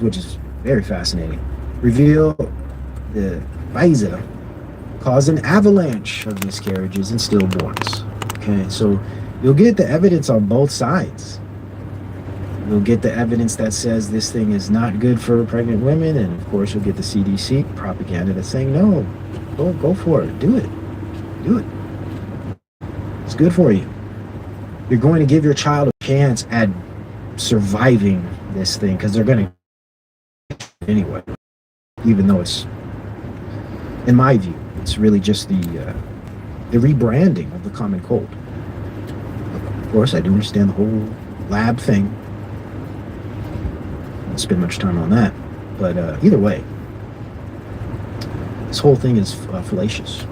which is very fascinating, reveal the Pfizer caused an avalanche of miscarriages and stillborns. Okay, so you'll get the evidence on both sides. You'll get the evidence that says this thing is not good for pregnant women, and of course you'll get the CDC propaganda that's saying no, go for it, do it. It's good for you. You're going to give your child a chance at surviving this thing because they're going to anyway, even though it's, in my view, it's really just the rebranding of the common cold. Of course, I do understand the whole lab thing. I won't spend much time on that, but either way, this whole thing is fallacious.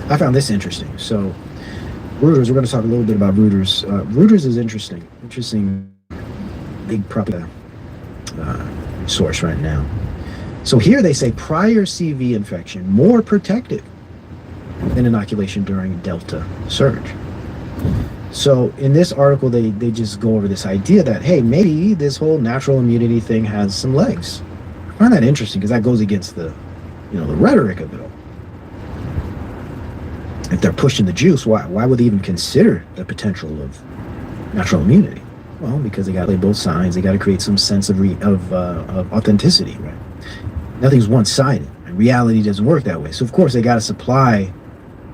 I found this interesting. So, Reuters. We're going to talk a little bit about Reuters. Reuters is interesting. Big propaganda source right now. So here they say prior CV infection more protective than inoculation during Delta surge. So in this article, they just go over this idea that, hey, maybe this whole natural immunity thing has some legs. I find that interesting because that goes against the rhetoric of it all. If they're pushing the juice, why would they even consider the potential of natural immunity? Well, because they got to play both sides. They got to create some sense of authenticity, right? Nothing's one-sided. Reality doesn't work that way. So of course they got to supply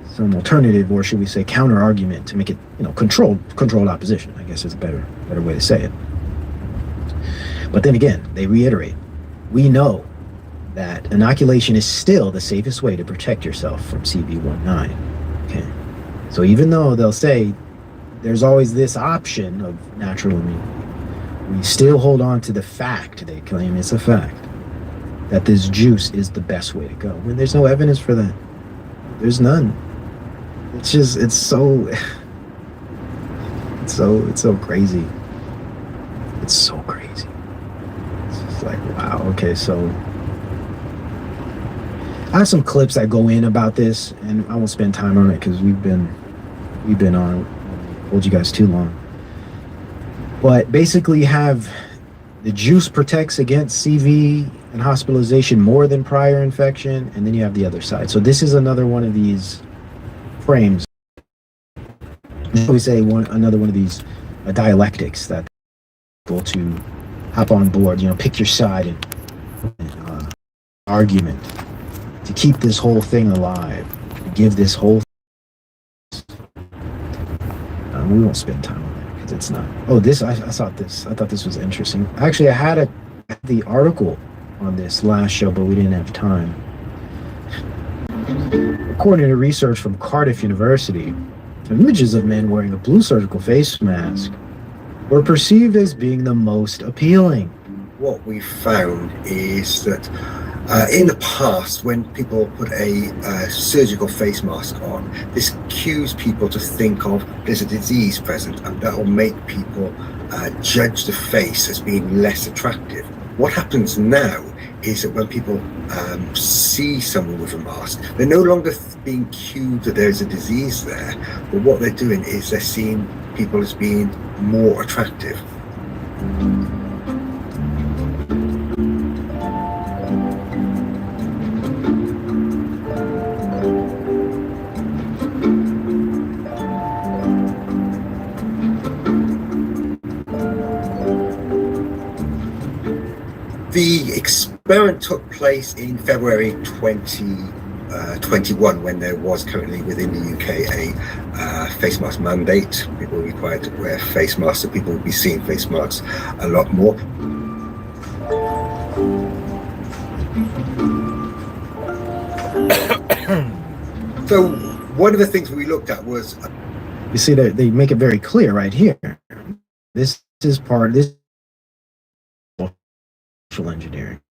some alternative, or should we say counter argument, to make it controlled opposition, I guess is a better way to say it. But then again, they reiterate, we know that inoculation is still the safest way to protect yourself from CV19. Okay, so even though they'll say there's always this option of natural immunity, we still hold on to the fact, they claim it's a fact, that this juice is the best way to go, when there's no evidence for that. There's none. It's so crazy. It's so crazy. It's just like, wow. Okay, so I have some clips that go in about this, and I won't spend time on it because we've been on it. Hold you guys too long. But basically, you have the juice protects against CV and hospitalization more than prior infection, and then you have the other side. So this is another one of these frames. We say another one of these dialectics that people to hop on board. Pick your side and argument to keep this whole thing alive, to give this whole. We won't spend time on that because it's not. Oh, this I thought this. I thought this was interesting. Actually, I had the article on this last show, but we didn't have time. According to research from Cardiff University, images of men wearing a blue surgical face mask were perceived as being the most appealing. What we found is that in the past, when people put a surgical face mask on, this cues people to think of there's a disease present, and that will make people judge the face as being less attractive. What happens now is that when people see someone with a mask, they're no longer being cued that there's a disease there, but what they're doing is they're seeing people as being more attractive. The experiment took place in February 2021, when there was currently within the UK a face mask mandate. People were required to wear face masks, so people would be seeing face masks a lot more. So one of the things we looked at was... You see that they make it very clear right here. This is part of this social engineering.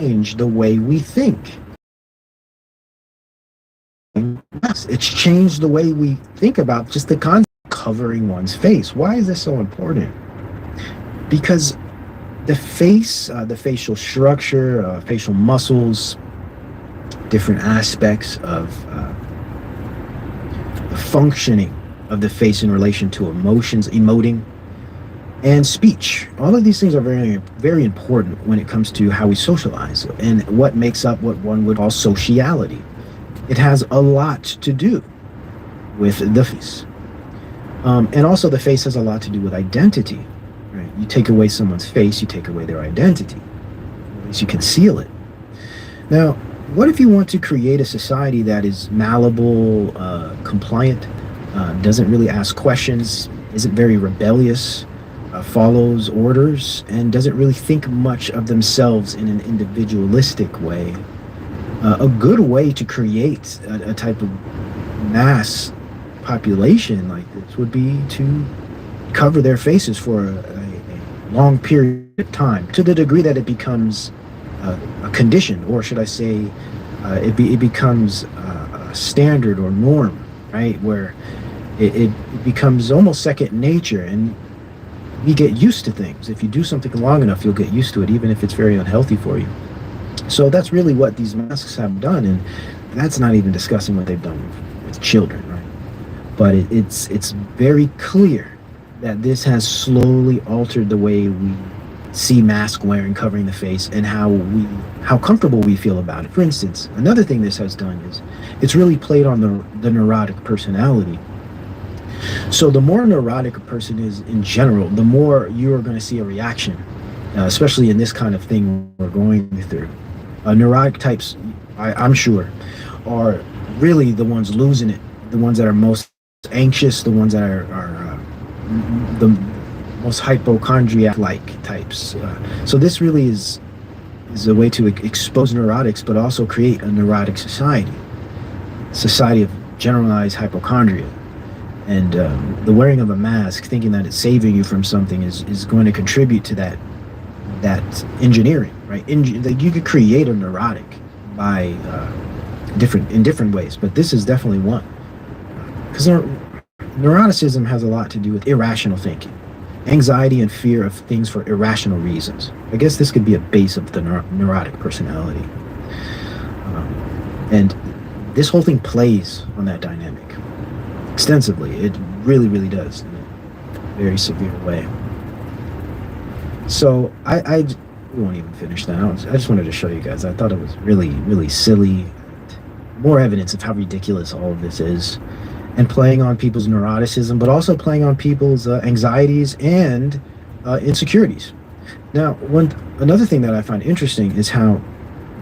Change the way we think. It's changed the way we think about just the concept of covering one's face. Why is this so important? Because the face, the facial structure, facial muscles, different aspects of the functioning of the face in relation to emotions, emoting, and speech. All of these things are very, very important when it comes to how we socialize and what makes up what one would call sociality. It has a lot to do with the face. And also, the face has a lot to do with identity. Right? You take away someone's face, you take away their identity. At least you conceal it. Now, what if you want to create a society that is malleable, compliant, doesn't really ask questions, isn't very rebellious, follows orders, and doesn't really think much of themselves in an individualistic way? A good way to create a type of mass population like this would be to cover their faces for a long period of time, to the degree that it becomes a condition, or should I say, it becomes a standard or norm, right? Where it becomes almost second nature, and we get used to things. If you do something long enough, you'll get used to it, even if it's very unhealthy for you. So that's really what these masks have done, and that's not even discussing what they've done with children, right? But it's very clear that this has slowly altered the way we see mask wearing, covering the face, and how comfortable we feel about it. For instance, another thing this has done is it's really played on the neurotic personality. So the more neurotic a person is in general, the more you are going to see a reaction, especially in this kind of thing we're going through. Neurotic types, I'm sure, are really the ones losing it, the ones that are most anxious, the ones that are the most hypochondriac-like types. So this really is a way to expose neurotics, but also create a neurotic society of generalized hypochondria. And the wearing of a mask, thinking that it's saving you from something, is going to contribute to that engineering, right? You could create a neurotic by in different ways, but this is definitely one. Because neuroticism has a lot to do with irrational thinking, anxiety and fear of things for irrational reasons. I guess this could be a base of the neurotic personality. And this whole thing plays on that dynamic extensively. It really, really does, in a very severe way. So we won't even finish that. I just wanted to show you guys. I thought it was really, really silly. More evidence of how ridiculous all of this is, and playing on people's neuroticism, but also playing on people's anxieties and insecurities. Now, another thing that I find interesting is how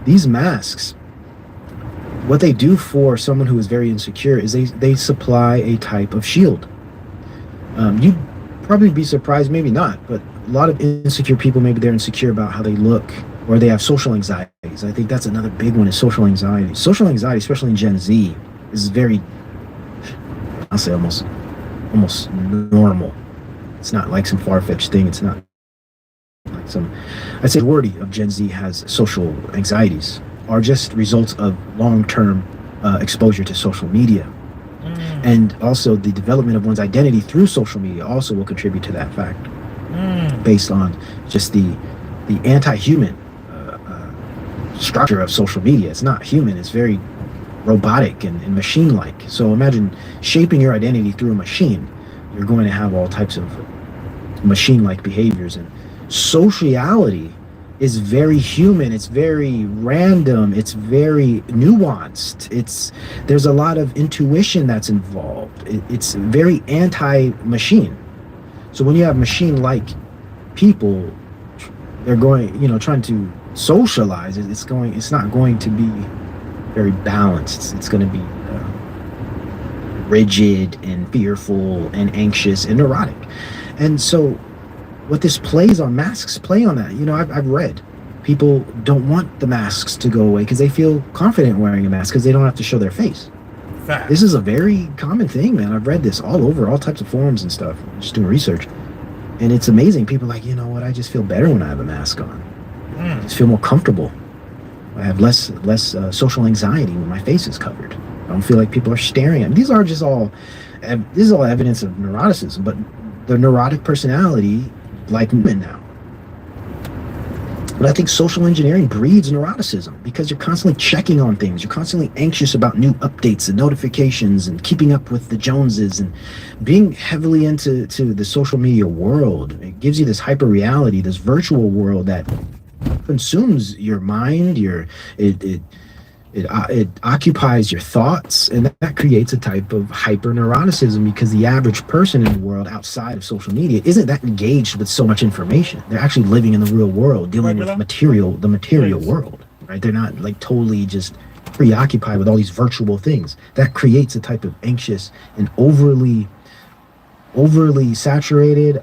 these masks, what they do for someone who is very insecure is they supply a type of shield. You'd probably be surprised, maybe not, but a lot of insecure people, maybe they're insecure about how they look, or they have social anxieties. I think that's another big one, is social anxiety. Social anxiety, especially in Gen Z, is very, I'll say almost normal. It's not like some far-fetched thing. It's not like I'd say the majority of Gen Z has social anxieties, are just results of long-term exposure to social media. And also the development of one's identity through social media also will contribute to that fact, based on just the anti-human structure of social media. It's not human, it's very robotic and machine-like. So imagine shaping your identity through a machine. You're going to have all types of machine-like behaviors, and sociality is very human, it's very random, it's very nuanced, there's a lot of intuition that's involved. It's very anti-machine. So when you have machine-like people, they're going, trying to socialize, it's not going to be very balanced. It's going to be rigid and fearful and anxious and neurotic. And so what this plays on, masks play on that. I've read people don't want the masks to go away because they feel confident wearing a mask because they don't have to show their face. Fact. This is a very common thing, man. I've read this all over, all types of forums and stuff, just doing research. And it's amazing. People are like, you know what, I just feel better when I have a mask on. I just feel more comfortable. I have less social anxiety when my face is covered. I don't feel like people are staring at me. This is all evidence of neuroticism, but the neurotic personality, like women now. But I think social engineering breeds neuroticism because you're constantly checking on things. You're constantly anxious about new updates and notifications and keeping up with the Joneses and being heavily into the social media world. It gives you this hyper reality, this virtual world that consumes your mind. It occupies your thoughts, and that creates a type of hyperneuroticism because the average person in the world outside of social media isn't that engaged with so much information. They're actually living in the real world, dealing with the material world, right? They're not like totally just preoccupied with all these virtual things. That creates a type of anxious and overly saturated,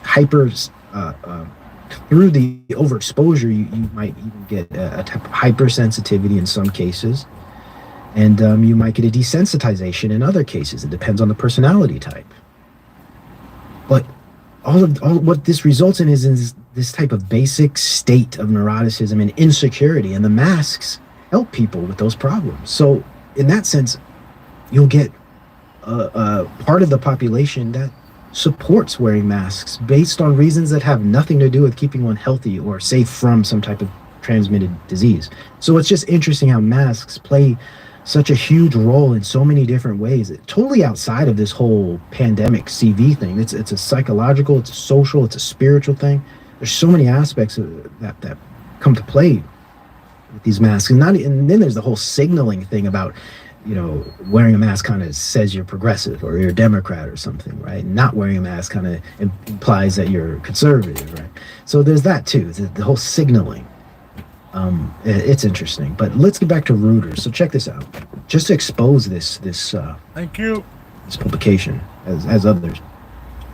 hyper. Through the overexposure, you might even get a type of hypersensitivity in some cases, and you might get a desensitization in other cases. It depends on the personality type. But all what this results in is this type of basic state of neuroticism and insecurity, and the masks help people with those problems. So in that sense, you'll get a part of the population that supports wearing masks based on reasons that have nothing to do with keeping one healthy or safe from some type of transmitted disease. So it's just interesting how masks play such a huge role in so many different ways, totally outside of this whole pandemic CV thing. It's a psychological, it's a social, it's a spiritual thing. There's so many aspects of that come to play with these masks, and then there's the whole signaling thing about, wearing a mask kind of says you're progressive or you're a Democrat or something, right? Not wearing a mask kind of implies that you're conservative, right? So there's that too, the whole signaling. It's interesting, but let's get back to Reuters. So check this out, just to expose this Thank you. this publication as others.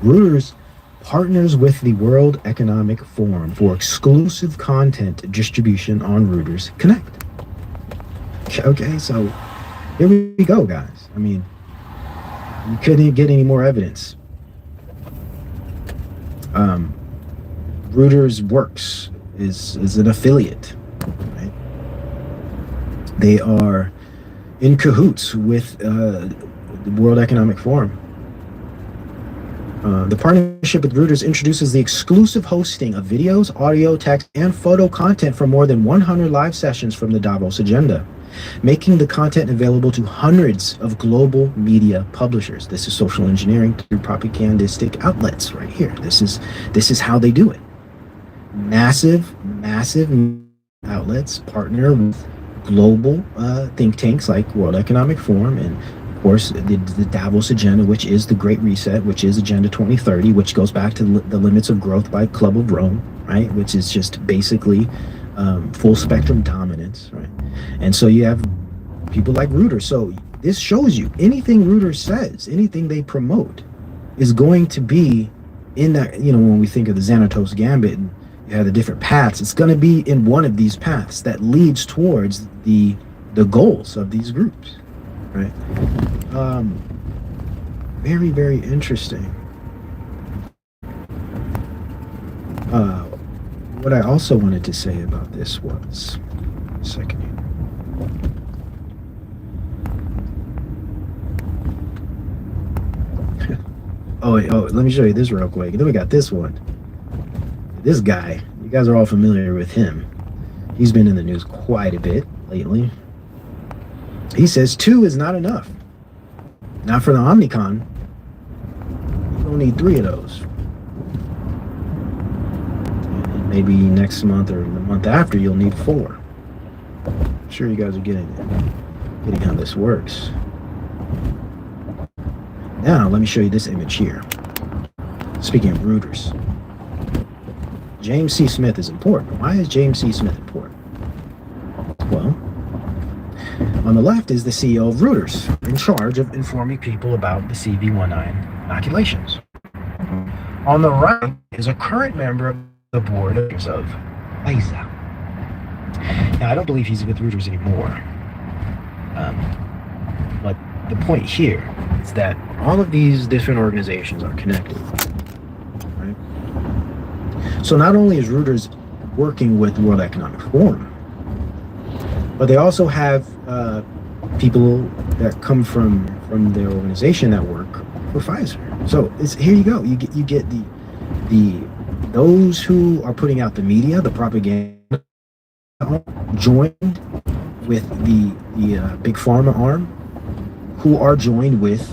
Reuters partners with the World Economic Forum for exclusive content distribution on Reuters Connect. Okay, so here we go, guys. I mean, you couldn't get any more evidence. Reuters Works is an affiliate, right? They are in cahoots with the World Economic Forum. The partnership with Reuters introduces the exclusive hosting of videos, audio, text, and photo content for more than 100 live sessions from the Davos Agenda, making the content available to hundreds of global media publishers. This is social engineering through propagandistic outlets right here. This is how they do it. Massive outlets partner with global think tanks like World Economic Forum and, of course, the Davos Agenda, which is the Great Reset, which is Agenda 2030, which goes back to the limits of growth by Club of Rome, right? Which is just basically full spectrum dominance, right? And so you have people like Reuters. So this shows you anything Reuters says, anything they promote is going to be in that, when we think of the Xanatos Gambit and you have the different paths, it's going to be in one of these paths that leads towards the goals of these groups, right? Very, very interesting. What I also wanted to say about this was, a second here. Oh, let me show you this real quick. And then we got this one. This guy, you guys are all familiar with him. He's been in the news quite a bit lately. He says 2 is not enough. Not for the Omnicon. You don't need 3 of those. And maybe next month or the month after, you'll need 4. I'm sure you guys are getting how this works. Now, let me show you this image here. Speaking of Reuters, James C. Smith is important. Why is James C. Smith important? Well, on the left is the CEO of Reuters, in charge of informing people about the CV19 inoculations. On the right is a current member of the board of Pfizer. Now, I don't believe he's with Reuters anymore. But the point here is that all of these different organizations are connected. Right? So not only is Reuters working with the World Economic Forum, but they also have people that come from their organization that work for Pfizer. So here you go. You get the those who are putting out the media, the propaganda, joined with the big pharma arm, who are joined with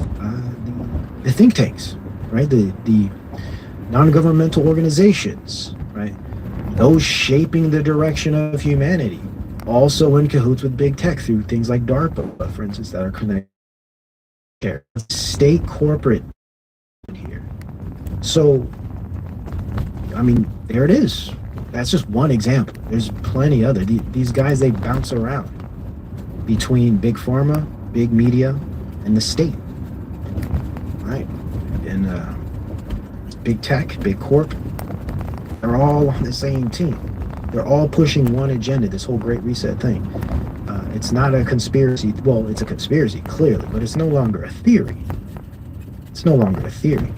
the think tanks, right? The non-governmental organizations, right? Those shaping the direction of humanity, also in cahoots with big tech through things like DARPA, for instance, that are connected here. State corporate here. So, I mean, there it is. That's just one example. There's plenty other. These guys, they bounce around between big pharma, big media, and the state, right? And big tech, big corp, they're all on the same team. They're all pushing one agenda, this whole Great Reset thing. It's not a conspiracy. Well, it's a conspiracy, clearly, but it's no longer a theory. It's no longer a theory.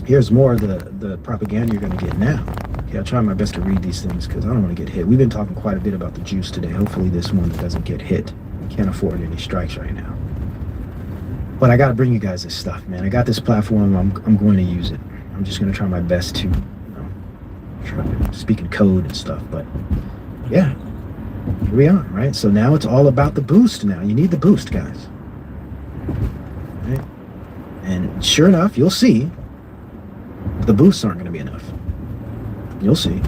Here's more of the propaganda you're going to get now. Okay, I'll try my best to read these things because I don't want to get hit. We've been talking quite a bit about the juice today. Hopefully this one doesn't get hit. Can't afford any strikes right now. But I got to bring you guys this stuff, man. I got this platform. I'm going to use it. I'm just going to try my best to, try to speak in code and stuff. But yeah, here we are, right? So now it's all about the boost now. You need the boost, guys. Right? And sure enough, you'll see the boosts aren't going to be enough. You'll see.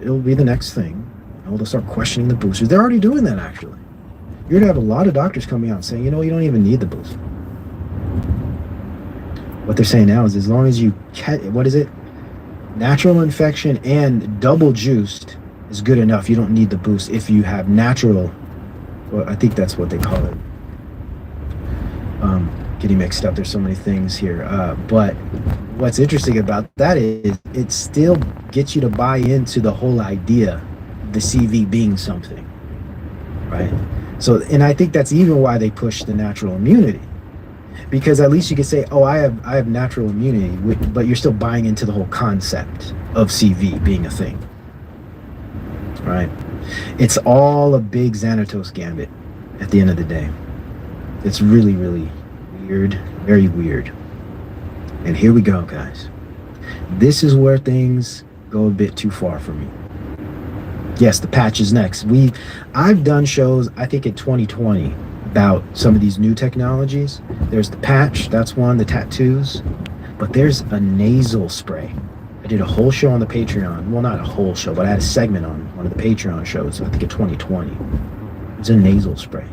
It'll be the next thing. They'll start questioning the boosters. They're already doing that, actually. You're going to have a lot of doctors coming out saying, you don't even need the boost. What they're saying now is as long as you what is it? Natural infection and double juiced is good enough. You don't need the boost if you have natural, well, I think that's what they call it. Getting mixed up. There's so many things here. But what's interesting about that is it still gets you to buy into the whole idea of the CV being something, right? So, and I think that's even why they push the natural immunity, because at least you could say, oh, I have natural immunity, but you're still buying into the whole concept of CV being a thing, right? It's all a big Xanatos gambit at the end of the day. It's really, really weird, very weird. And here we go, guys. This is where things go a bit too far for me. Yes, the patch is next. I've done shows, I think in 2020, about some of these new technologies. There's the patch, that's one, the tattoos, but there's a nasal spray. I did a whole show on the Patreon. Well, not a whole show, but I had a segment on one of the Patreon shows, I think in 2020. It's a nasal spray.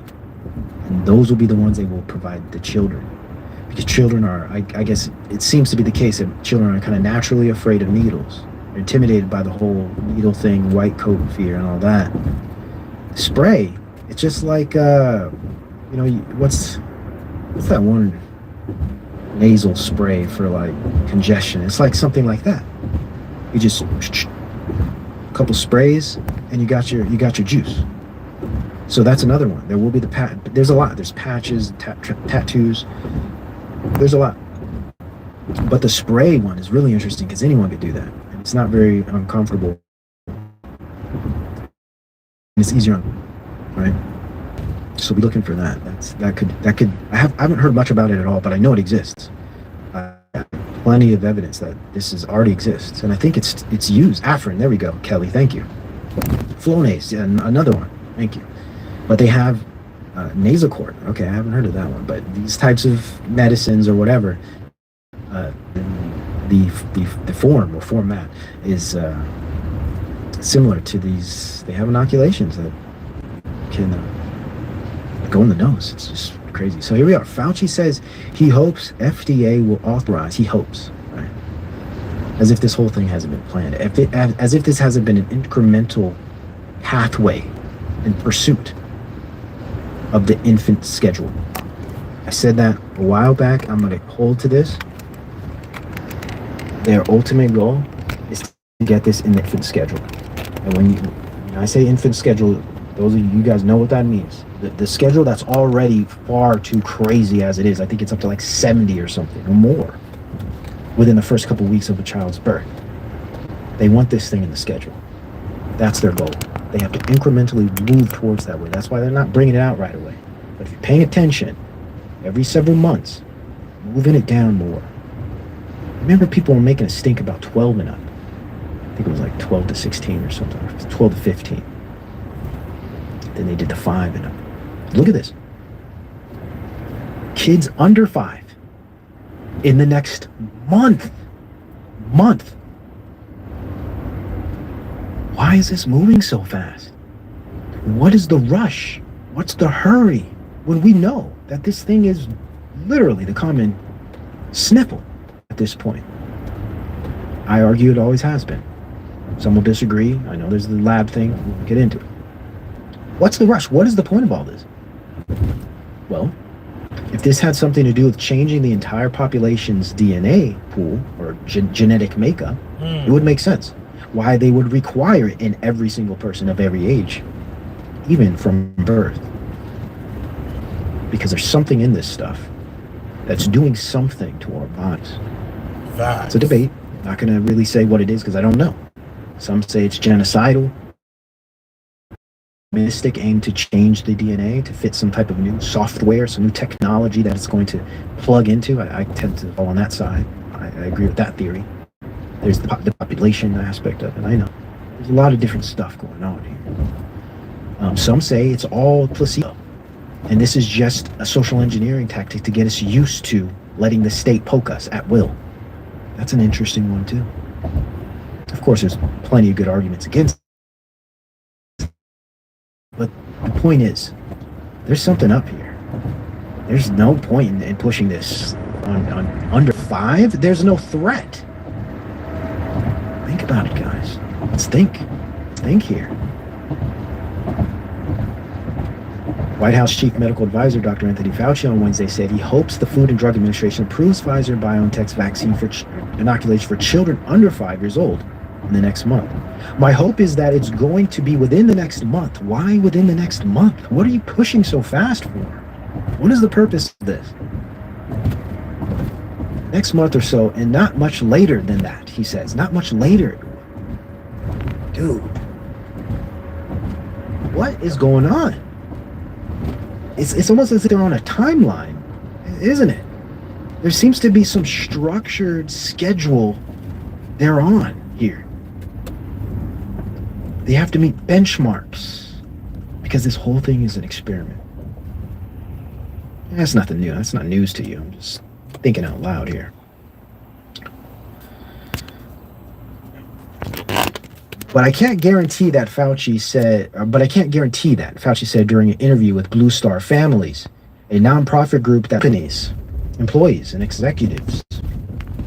And those will be the ones they will provide the children. Because children are, I guess it seems to be the case that children are kind of naturally afraid of needles. They're intimidated by the whole needle thing, white coat fear and all that. Spray, it's just like, what's that one nasal spray for like congestion? It's like something like that. You just a couple sprays and you got your juice. So that's another one. There will be there's a lot. There's patches, tattoos. There's a lot. But the spray one is really interesting because anyone could do that. And it's not very uncomfortable. And it's easier on, right? So be looking for that. That could. I haven't heard much about it at all, but I know it exists. Plenty of evidence that this already exists, and I think it's used. Afrin, there we go. Kelly, thank you. Flonase, yeah, another one. Thank you. But they have Nasacort. Okay, I haven't heard of that one. But these types of medicines or whatever, the form or format is similar to these. They have inoculations that can go in the nose. It's just crazy. So here we are. Fauci says he hopes FDA will authorize. He hopes, right? As if this whole thing hasn't been planned. As if this hasn't been an incremental pathway in pursuit of the infant schedule. I said that a while back. I'm going to hold to this. Their ultimate goal is to get this in the infant schedule. And when I say infant schedule, those of you guys know what that means. The schedule that's already far too crazy as it is. I think it's up to like 70 or something or more within the first couple weeks of a child's birth. They want this thing in the schedule. That's their goal. They have to incrementally move towards that way. That's why they're not bringing it out right away. But if you're paying attention, every several months, moving it down more. Remember, people were making a stink about 12 and up. think it was like 12 to 16 or something, 12 to 15. Then they did the 5 and up. Look at this. Kids under 5 in the next month. Why is this moving so fast? What is the rush? What's the hurry when we know that this thing is literally the common sniffle at this point? I argue it always has been. Some will disagree. I know there's the lab thing. We'll get into it. What's the rush? What is the point of all this? Well, if this had something to do with changing the entire population's DNA pool or genetic makeup, it would make sense. Why they would require it in every single person of every age, even from birth. Because there's something in this stuff that's doing something to our bodies. It's a debate. I'm not going to really say what it is because I don't know. Some say it's genocidal, mystic, aim to change the DNA to fit some type of new software, some new technology that it's going to plug into. I tend to fall on that side. I agree with that theory. There's the population aspect of it. I know. There's a lot of different stuff going on here. Some say it's all placebo. And this is just a social engineering tactic to get us used to letting the state poke us at will. That's an interesting one, too. Of course, there's plenty of good arguments against it. But the point is, there's something up here. There's no point in pushing this on under 5. There's no threat. Think about it, guys. Let's think. Think here. White House Chief Medical Advisor Dr. Anthony Fauci on Wednesday said he hopes the Food and Drug Administration approves Pfizer-BioNTech's vaccine for inoculation for children under 5 years old in the next month. My hope is that it's going to be within the next month. Why within the next month? What are you pushing so fast for? What is the purpose of this? Next month or so, and not much later than that, he says. Not much later. Dude. What is going on? It's almost as if they're on a timeline, isn't it? There seems to be some structured schedule they're on here. They have to meet benchmarks because this whole thing is an experiment. That's nothing new. That's not news to you. I'm just thinking out loud here. But I can't guarantee that Fauci said during an interview with Blue Star Families, a nonprofit group that companies, employees, and executives.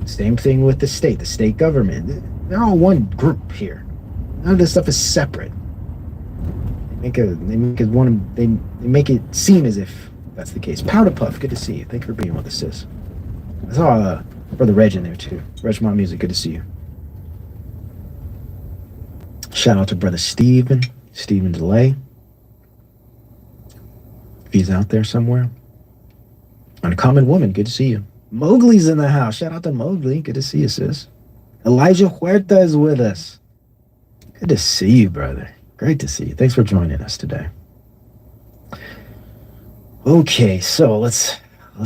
Same thing with the state government. They're all one group here. None of this stuff is separate. They make it seem as if that's the case. Powder Puff, good to see you. Thank you for being with us, sis. I saw Brother Reg in there too. Reg Mom Music, good to see you. Shout out to Brother Steven DeLay. If he's out there somewhere. Uncommon Woman, good to see you. Mowgli's in the house. Shout out to Mowgli. Good to see you, sis. Elijah Huerta is with us. Good to see you, brother. Great to see you. Thanks for joining us today. Okay, so let's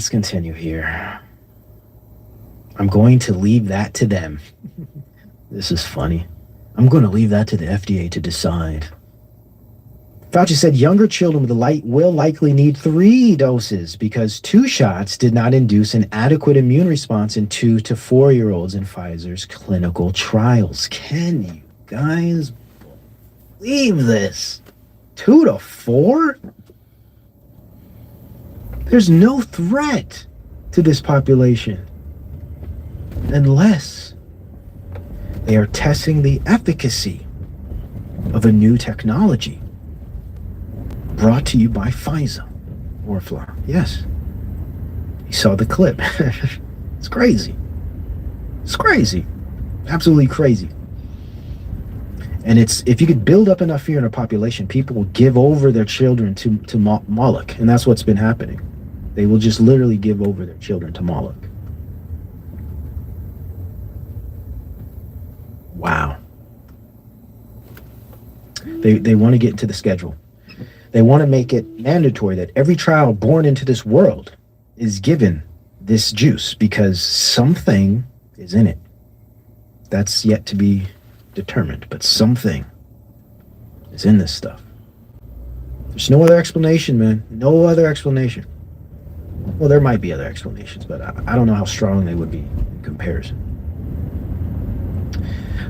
continue here. I'm going to leave that to them. This is funny. I'm going to leave that to the FDA to decide. Fauci said younger children will likely need 3 doses because 2 shots did not induce an adequate immune response in 2 to 4-year-olds in Pfizer's clinical trials. Can you guys believe this? 2 to 4? There's no threat to this population unless they are testing the efficacy of a new technology brought to you by Pfizer. Orfla. Yes. You saw the clip. It's crazy. It's crazy. Absolutely crazy. And if you could build up enough fear in a population, people will give over their children to Moloch. And that's what's been happening. They will just literally give over their children to Moloch. Wow. They want to get into the schedule. They want to make it mandatory that every child born into this world is given this juice because something is in it. That's yet to be determined, but something is in this stuff. There's no other explanation, man. No other explanation. Well, there might be other explanations, but I don't know how strong they would be in comparison.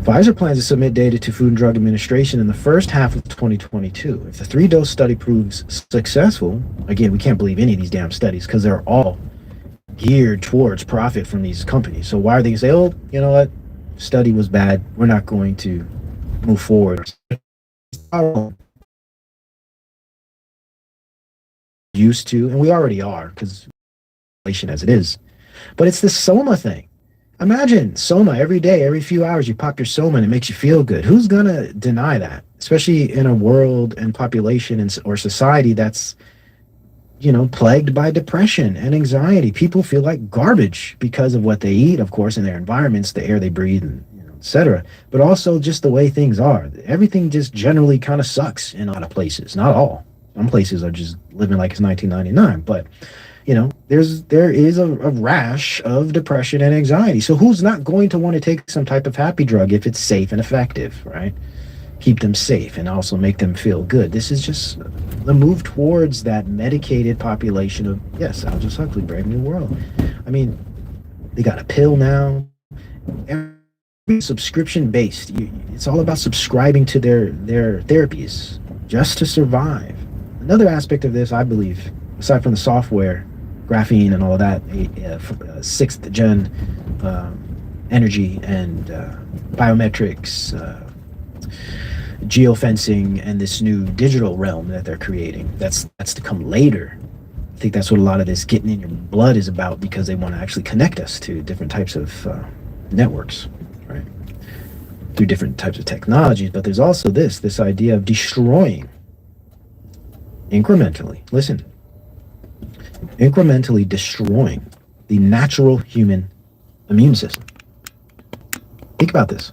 Pfizer plans to submit data to Food and Drug Administration in the first half of 2022. If the three-dose study proves successful, again, we can't believe any of these damn studies because they're all geared towards profit from these companies. So why are they going to say, oh, you know what, study was bad, we're not going to move forward? Used to, and we already are because inflation as it is. But it's this Soma thing. Imagine Soma every day, every few hours, you pop your Soma and it makes you feel good. Who's gonna deny that? Especially in a world and population and or society that's plagued by depression and anxiety. People feel like garbage because of what they eat, of course, in their environments, the air they breathe, and etc. But also just the way things are. Everything just generally kind of sucks in a lot of places. Not all. Some places are just living like it's 1999, but there is a rash of depression and anxiety. So who's not going to want to take some type of happy drug if it's safe and effective, right? Keep them safe and also make them feel good. This is just the move towards that medicated population of, yes, Aldous Huxley, Brave New World. I mean, they got a pill now. Every subscription based. It's all about subscribing to their therapies just to survive. Another aspect of this, I believe, aside from the software, graphene and all of that, sixth gen energy and biometrics, geofencing, and this new digital realm that they're creating. That's to come later. I think that's what a lot of this getting in your blood is about, because they want to actually connect us to different types of networks, right? Through different types of technologies. But there's also this idea of destroying incrementally. Listen, incrementally destroying the natural human immune system. Think about this.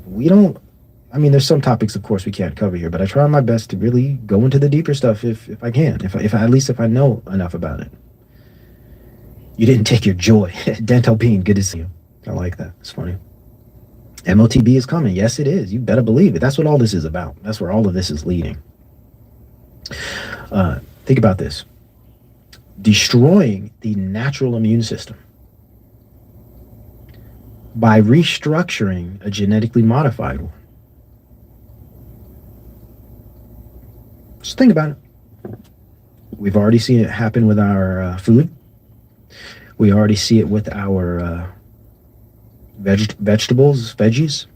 We don't, I mean, there's some topics, of course, we can't cover here, but I try my best to really go into the deeper stuff if I can, if at least if I know enough about it. You didn't take your joy. Dental Bean, good to see you. I like that. It's funny. MOTB is coming. Yes, it is. You better believe it. That's what all this is about. That's where all of this is leading. Think about this. Destroying the natural immune system by restructuring a genetically modified one. Just think about it. We've already seen it happen with our food. We already see it with our vegetables, veggies.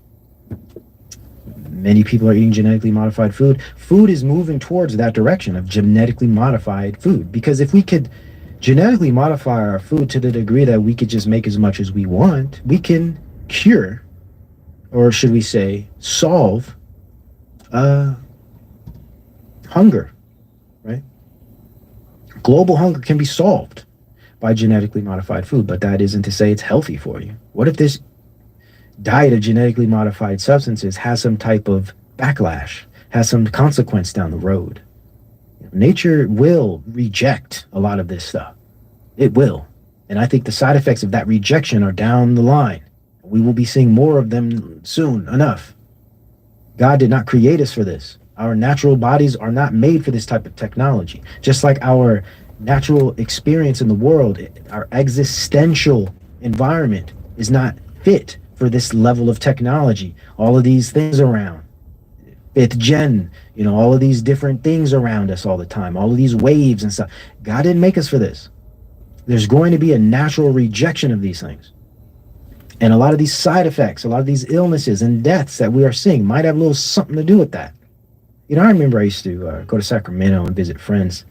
Many people are eating genetically modified food. Food is moving towards that direction of genetically modified food. Because if we could genetically modify our food to the degree that we could just make as much as we want, we can cure, or should we say, solve hunger, right? Global hunger can be solved by genetically modified food, but that isn't to say it's healthy for you. What if this diet of genetically modified substances has some type of backlash, has some consequence down the road? Nature will reject a lot of this stuff. It will. And I think the side effects of that rejection are down the line. We will be seeing more of them soon enough. God did not create us for this. Our natural bodies are not made for this type of technology. Just like our natural experience in the world, our existential environment is not fit for this level of technology. All of these things around, fifth gen, all of these different things around us all the time, all of these waves and stuff. God didn't make us for this. There's going to be a natural rejection of these things. And a lot of these side effects, a lot of these illnesses and deaths that we are seeing might have a little something to do with that. I remember I used to go to Sacramento and visit friends.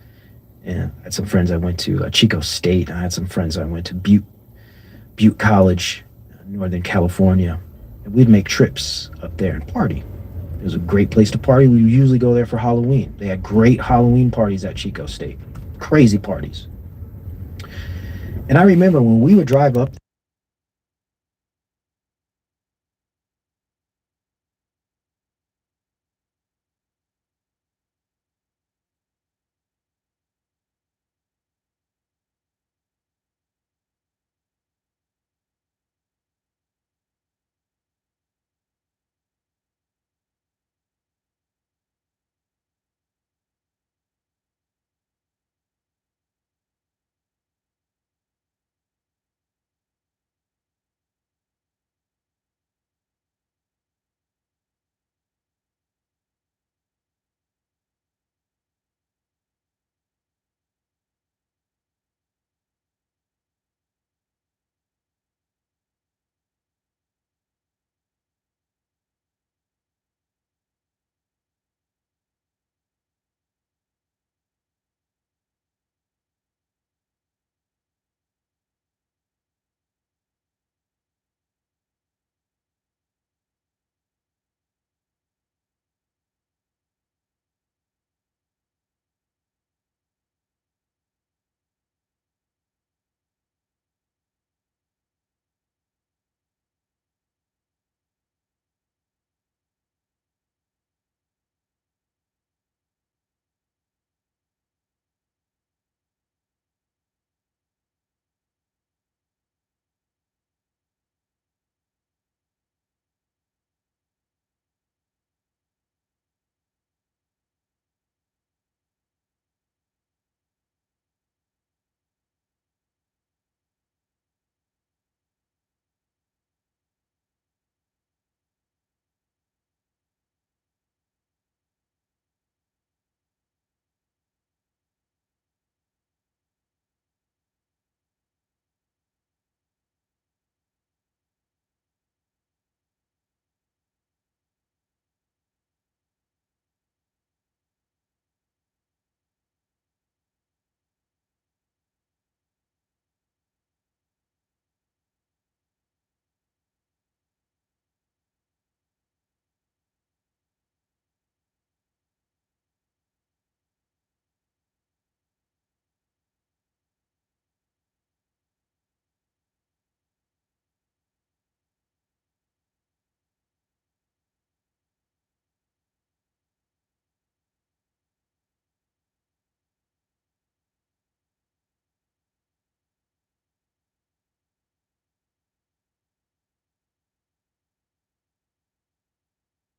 And I had some friends I went to Chico State. I had some friends I went to Butte College, Northern California. And we'd make trips up there and party. It was a great place to party. We usually go there for Halloween. They had great Halloween parties at Chico State. Crazy parties. And I remember when we would drive up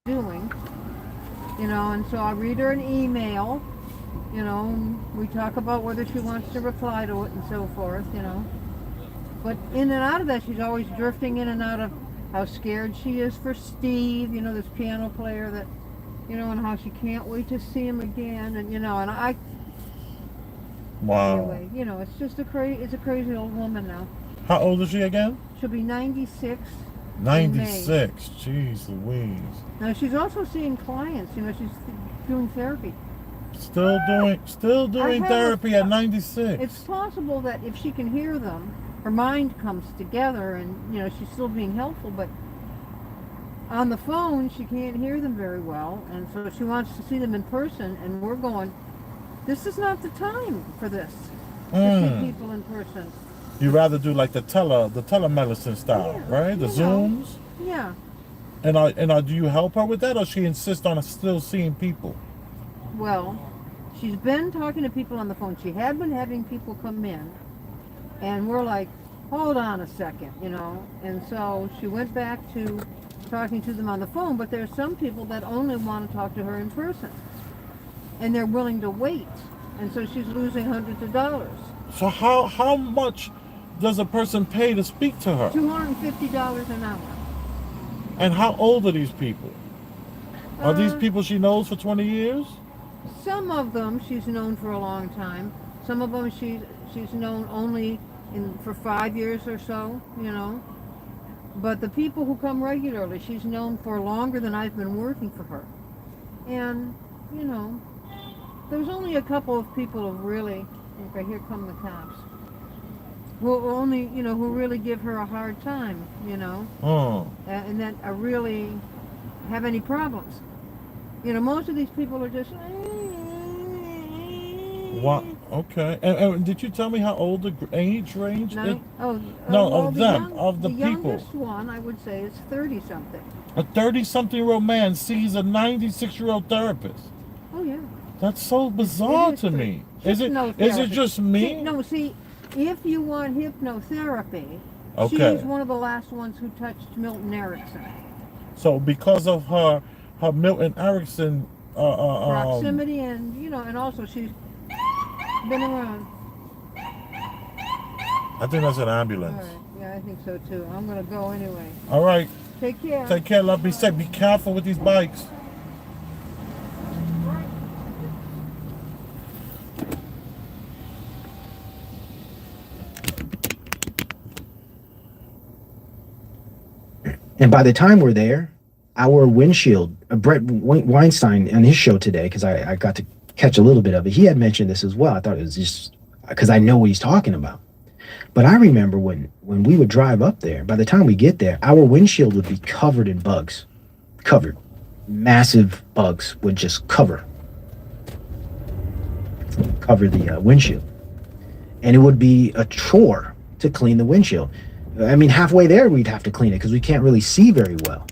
doing, and so I read her an email, and we talk about whether she wants to reply to it and so forth. But in and out of that, she's always drifting in and out of how scared she is for Steve, this piano player that, and how she can't wait to see him again, and I. Wow. Anyway, it's just it's a crazy old woman now. How old is she again? She'll be 96. 96. Jeez Louise. Now she's also seeing clients. She's doing therapy. Still doing therapy at 96. It's possible that if she can hear them, her mind comes together, and she's still being helpful. But on the phone, she can't hear them very well, and so she wants to see them in person. And we're going, this is not the time for this. To see people in person. You rather do like the telemedicine style, right? The Zooms. Yeah. And do you help her with that, or she insists on still seeing people? Well, she's been talking to people on the phone. She had been having people come in, and we're like, hold on a second, And so she went back to talking to them on the phone, but there's some people that only want to talk to her in person, and they're willing to wait, and so she's losing hundreds of dollars. So how much does a person pay to speak to her? $250 an hour. And how old are these people? Are these people she knows for 20 years? Some of them she's known for a long time. Some of them she's known only for 5 years or so, But the people who come regularly, she's known for longer than I've been working for her. And, there's only a couple of people who really, okay, here come the cops, who really give her a hard time, and that really have any problems. Most of these people are just. What? Okay. And did you tell me how old the age range is? No, of them, of the people. The youngest one, I would say, is 30-something. A 30-something-year-old man sees a 96-year-old therapist. Oh, yeah. That's so bizarre to me. Is it just me? See, if you want hypnotherapy, okay, she's one of the last ones who touched Milton Erickson. So because of her Milton Erickson proximity, and and also she's been around. I think that's an ambulance. All right. Yeah, I think so too. I'm gonna go anyway. All right. Take care. Take care, love. Be safe. Be careful with these bikes. And by the time we're there, our windshield, Brett Weinstein on his show today, because I got to catch a little bit of it, he had mentioned this as well. I thought it was just because I know what he's talking about. But I remember when we would drive up there, by the time we get there, our windshield would be covered in bugs. Covered. Massive bugs would just cover the windshield. And it would be a chore to clean the windshield. I mean, halfway there, we'd have to clean it because we can't really see very well.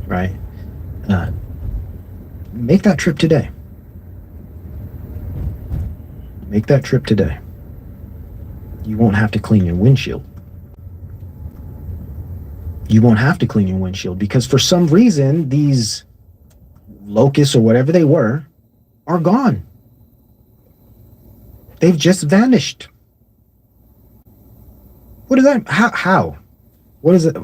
Right? Make that trip today. Make that trip today. You won't have to clean your windshield. You won't have to clean your windshield because for some reason, these locusts or whatever they were are gone. They've just vanished. What is that? How? What is it?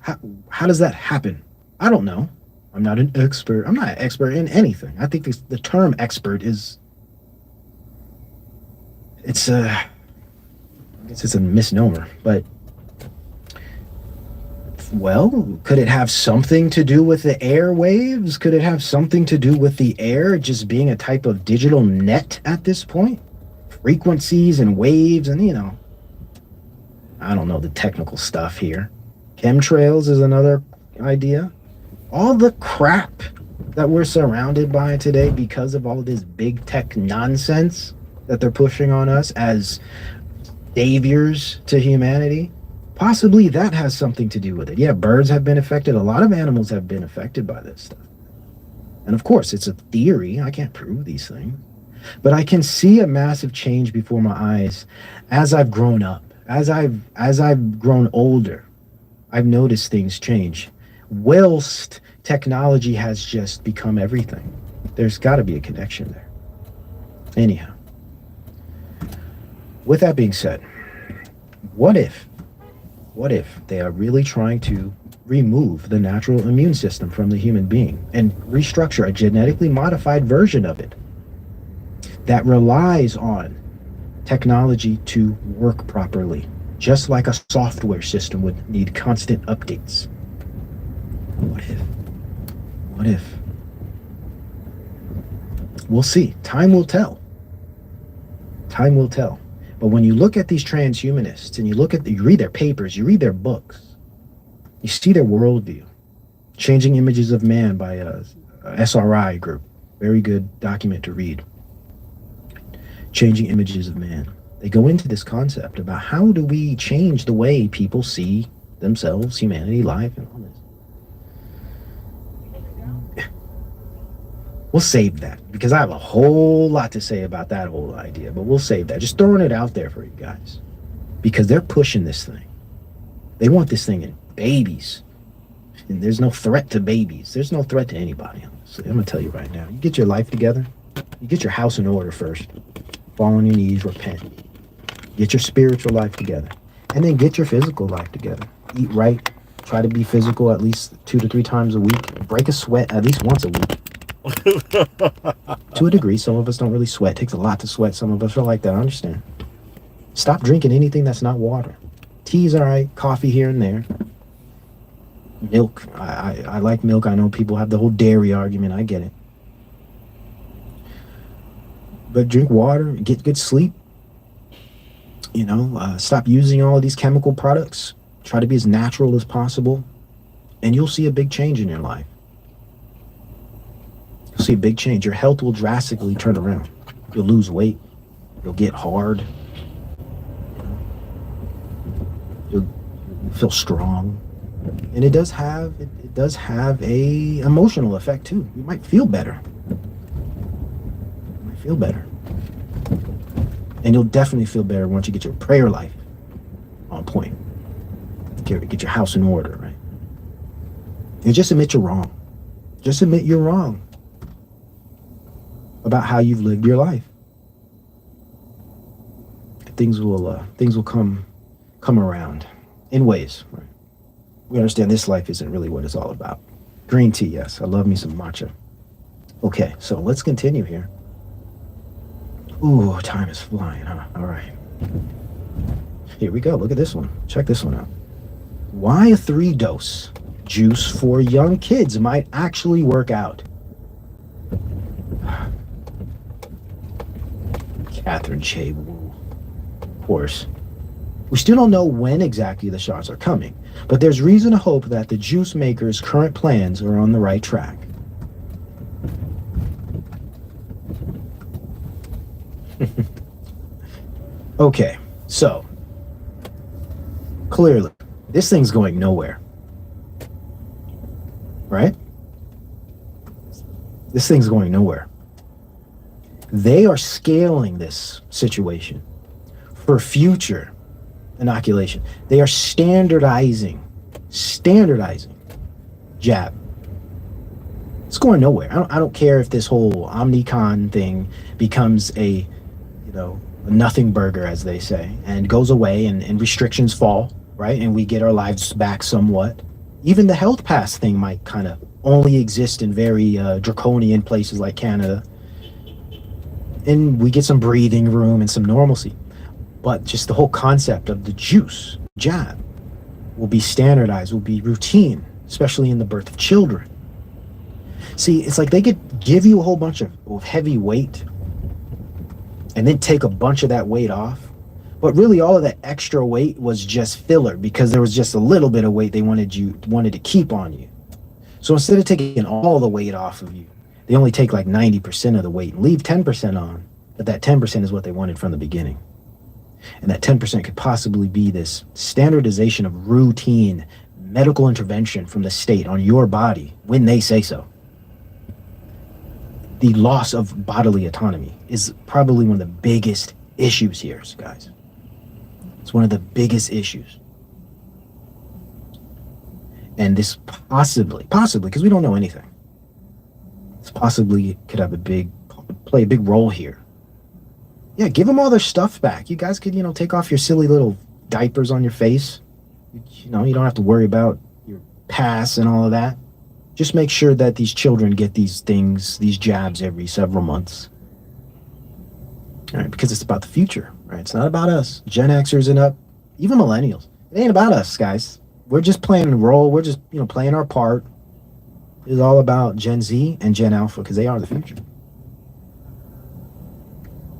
How does that happen? I don't know. I'm not an expert. I'm not an expert in anything. I think the term expert is, I guess it's a misnomer, but well, could it have something to do with the airwaves? Could it have something to do with the air just being a type of digital net at this point? Frequencies and waves and, I don't know the technical stuff here. Chemtrails is another idea. All the crap that we're surrounded by today because of all this big tech nonsense that they're pushing on us as saviors to humanity, possibly that has something to do with it. Yeah, birds have been affected. A lot of animals have been affected by this stuff. And of course, it's a theory. I can't prove these things. But I can see a massive change before my eyes as I've grown up. As I've grown older, I've noticed things change. Whilst technology has just become everything. There's got to be a connection there. Anyhow, with that being said, what if they are really trying to remove the natural immune system from the human being and restructure a genetically modified version of it that relies on technology to work properly, just like a software system would need constant updates? What if? What if? We'll see. Time will tell. Time will tell. But when you look at these transhumanists and you read their papers, you read their books, you see their worldview. Changing Images of Man by a SRI group. Very good document to read. Changing Images of Man. They go into this concept about how do we change the way people see themselves, humanity, life, and all this. We'll save that because I have a whole lot to say about that whole idea, but we'll save that. Just throwing it out there for you guys because they're pushing this thing. They want this thing in babies. And there's no threat to babies. There's no threat to anybody, honestly. I'm going to tell you right now. You get your life together. You get your house in order first. Fall on your knees, repent. Get your spiritual life together. And then get your physical life together. Eat right. Try to be physical at least 2 to 3 times a week. Break a sweat at least once a week. To a degree, some of us don't really sweat. It takes a lot to sweat. Some of us are like that. I understand. Stop drinking anything that's not water. Tea's all right. Coffee here and there. Milk. I like milk. I know people have the whole dairy argument. I get it. But drink water. Get good sleep. You know, stop using all of these chemical products. Try to be as natural as possible. And you'll see a big change in your life. You'll see a big change. Your health will drastically turn around. You'll lose weight. You'll get hard. You'll feel strong. And it does have a emotional effect too. You might feel better. You might feel better. And you'll definitely feel better once you get your prayer life on point. Get your house in order, right? And just admit you're wrong. Just admit you're wrong about how you've lived your life. Things will come around in ways. Right? We understand this life isn't really what it's all about. Green tea, yes. I love me some matcha. Okay, so let's continue here. Ooh, time is flying, huh? All right. Here we go. Look at this one. Check this one out. Why a 3-dose juice for young kids might actually work out. Catherine Che Wu. Of course. We still don't know when exactly the shots are coming, but there's reason to hope that the juice maker's current plans are on the right track. Okay, so clearly this thing's going nowhere, right? This thing's going nowhere. They are scaling this situation for future inoculation. They are standardizing jab. It's going nowhere. I don't care if this whole Omnicon thing becomes a nothing burger, as they say, and goes away and restrictions fall, right? And we get our lives back somewhat. Even the health pass thing might kind of only exist in very draconian places like Canada. And we get some breathing room and some normalcy. But just the whole concept of the juice, jab, will be standardized, will be routine, especially in the birth of children. See, it's like they could give you a whole bunch of heavy weight and then take a bunch of that weight off. But really all of that extra weight was just filler because there was just a little bit of weight they wanted to keep on you. So instead of taking all the weight off of you, they only take like 90% of the weight and leave 10% on. But that 10% is what they wanted from the beginning. And that 10% could possibly be this standardization of routine medical intervention from the state on your body when they say so. The loss of bodily autonomy is probably one of the biggest issues here, guys. It's one of the biggest issues. And this possibly, because we don't know anything, this possibly could have play a big role here. Yeah, give them all their stuff back. You guys could, take off your silly little diapers on your face. You don't have to worry about your pass and all of that. Just make sure that these children get these jabs every several months. All right, because it's about the future, right? It's not about us. Gen Xers and up, even millennials. It ain't about us, guys. We're just playing a role. We're just, playing our part. It's all about Gen Z and Gen Alpha because they are the future.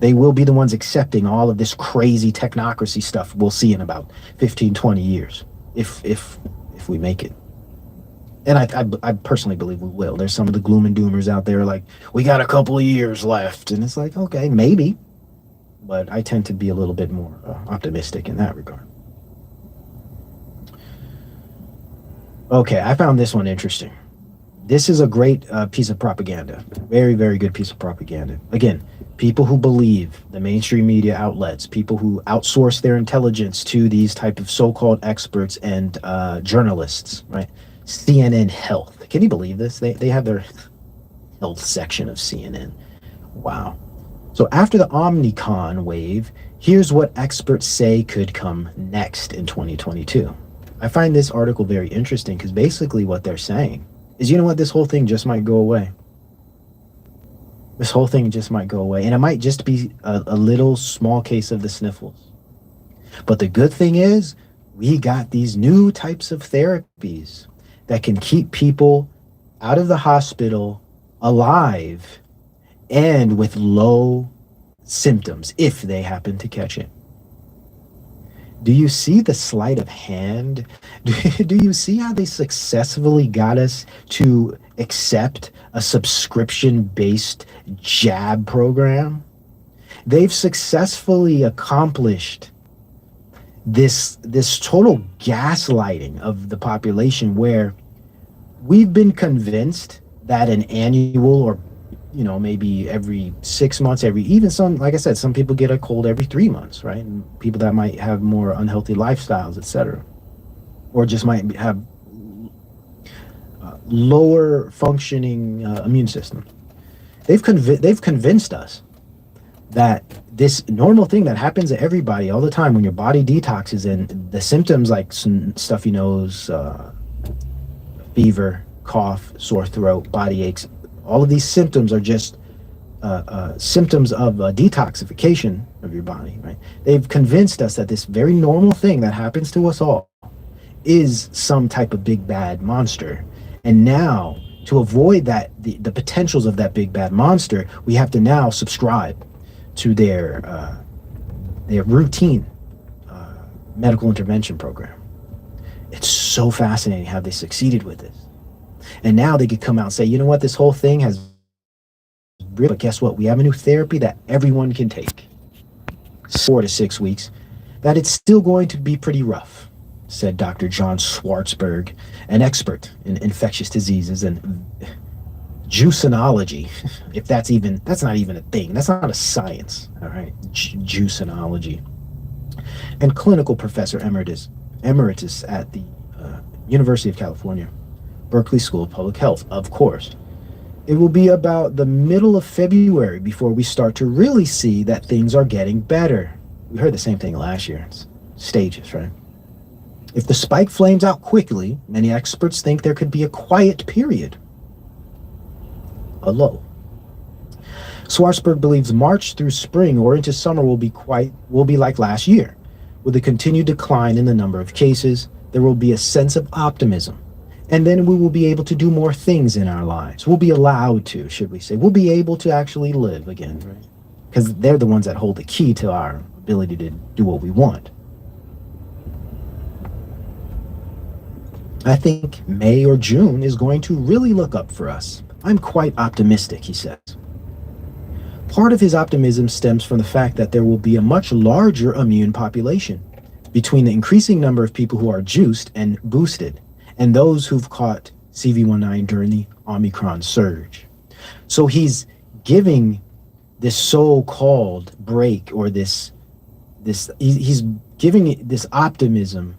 They will be the ones accepting all of this crazy technocracy stuff we'll see in about 15, 20 years, if we make it. And I personally believe we will. There's some of the gloom and doomers out there like, we got a couple of years left. And it's like, okay, maybe. But I tend to be a little bit more optimistic in that regard. Okay, I found this one interesting. This is a great piece of propaganda. Very, very good piece of propaganda. Again, people who believe the mainstream media outlets, people who outsource their intelligence to these type of so-called experts and journalists, right? CNN Health. Can you believe this? They have their health section of CNN. Wow. So after the Omnicon wave, here's what experts say could come next in 2022. I find this article very interesting because basically what they're saying is, this whole thing just might go away. This whole thing just might go away. And it might just be a little small case of the sniffles. But the good thing is, we got these new types of therapies that can keep people out of the hospital alive and with low symptoms if they happen to catch it. Do you see the sleight of hand? Do you see how they successfully got us to accept a subscription-based jab program? They've successfully accomplished this total gaslighting of the population where we've been convinced that an annual or maybe every 6 months, even some, like I said, some people get a cold every 3 months, right? And people that might have more unhealthy lifestyles, etc., or just might have lower functioning immune system. They've convinced us that this normal thing that happens to everybody all the time when your body detoxes and the symptoms like stuffy nose, fever, cough, sore throat, body aches, all of these symptoms are just symptoms of detoxification of your body, right? They've convinced us that this very normal thing that happens to us all is some type of big bad monster. And now, to avoid that, the potentials of that big bad monster, we have to now subscribe to their routine medical intervention program. It's so fascinating how they succeeded with this. And now they could come out and say, you know what, this whole thing has, but guess what? We have a new therapy that everyone can take. 4 to 6 weeks, that it's still going to be pretty rough, said Dr. John Schwartzberg, an expert in infectious diseases and juicinology. If that's not even a thing. That's not a science, all right? Juicinology. And clinical professor emeritus at the University of California, Berkeley School of Public Health, of course. It will be about the middle of February before we start to really see that things are getting better. We heard the same thing last year. It's stages, right? If the spike flames out quickly, many experts think there could be a quiet period, a lull. Schwartzberg believes March through spring or into summer will be like last year. With a continued decline in the number of cases, there will be a sense of optimism. And then we will be able to do more things in our lives. We'll be allowed to, should we say. We'll be able to actually live again, right? Because they're the ones that hold the key to our ability to do what we want. I think May or June is going to really look up for us. I'm quite optimistic, he says. Part of his optimism stems from the fact that there will be a much larger immune population between the increasing number of people who are juiced and boosted and those who've caught CV19 during the Omicron surge. So he's giving this so-called break, or he's giving it this optimism.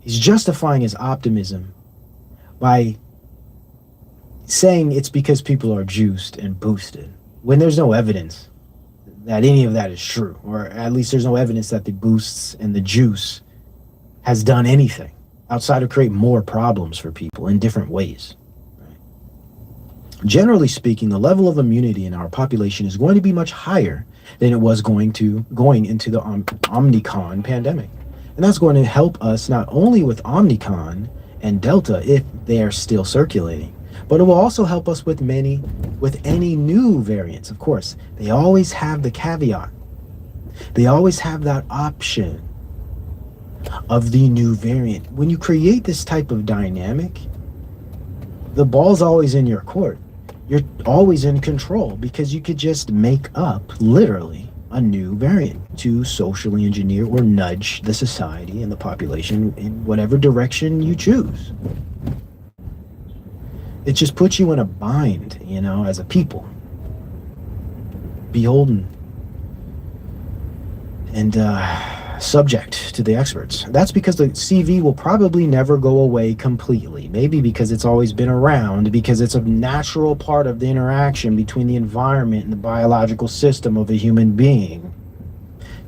He's justifying his optimism by saying it's because people are juiced and boosted when there's no evidence that any of that is true, or at least there's no evidence that the boosts and the juice has done anything outside of create more problems for people in different ways. Right? Generally speaking, the level of immunity in our population is going to be much higher than it was going into the Omicron pandemic. And that's going to help us not only with Omicron and Delta if they are still circulating, but it will also help us with any new variants. Of course, they always have the caveat. They always have that option of the new variant. When you create this type of dynamic, the ball's always in your court. You're always in control because you could just make up literally a new variant to socially engineer or nudge the society and the population in whatever direction you choose. It just puts you in a bind, as a people. Beholden and subject to the experts. That's because the CV will probably never go away completely. Maybe because it's always been around, because it's a natural part of the interaction between the environment and the biological system of a human being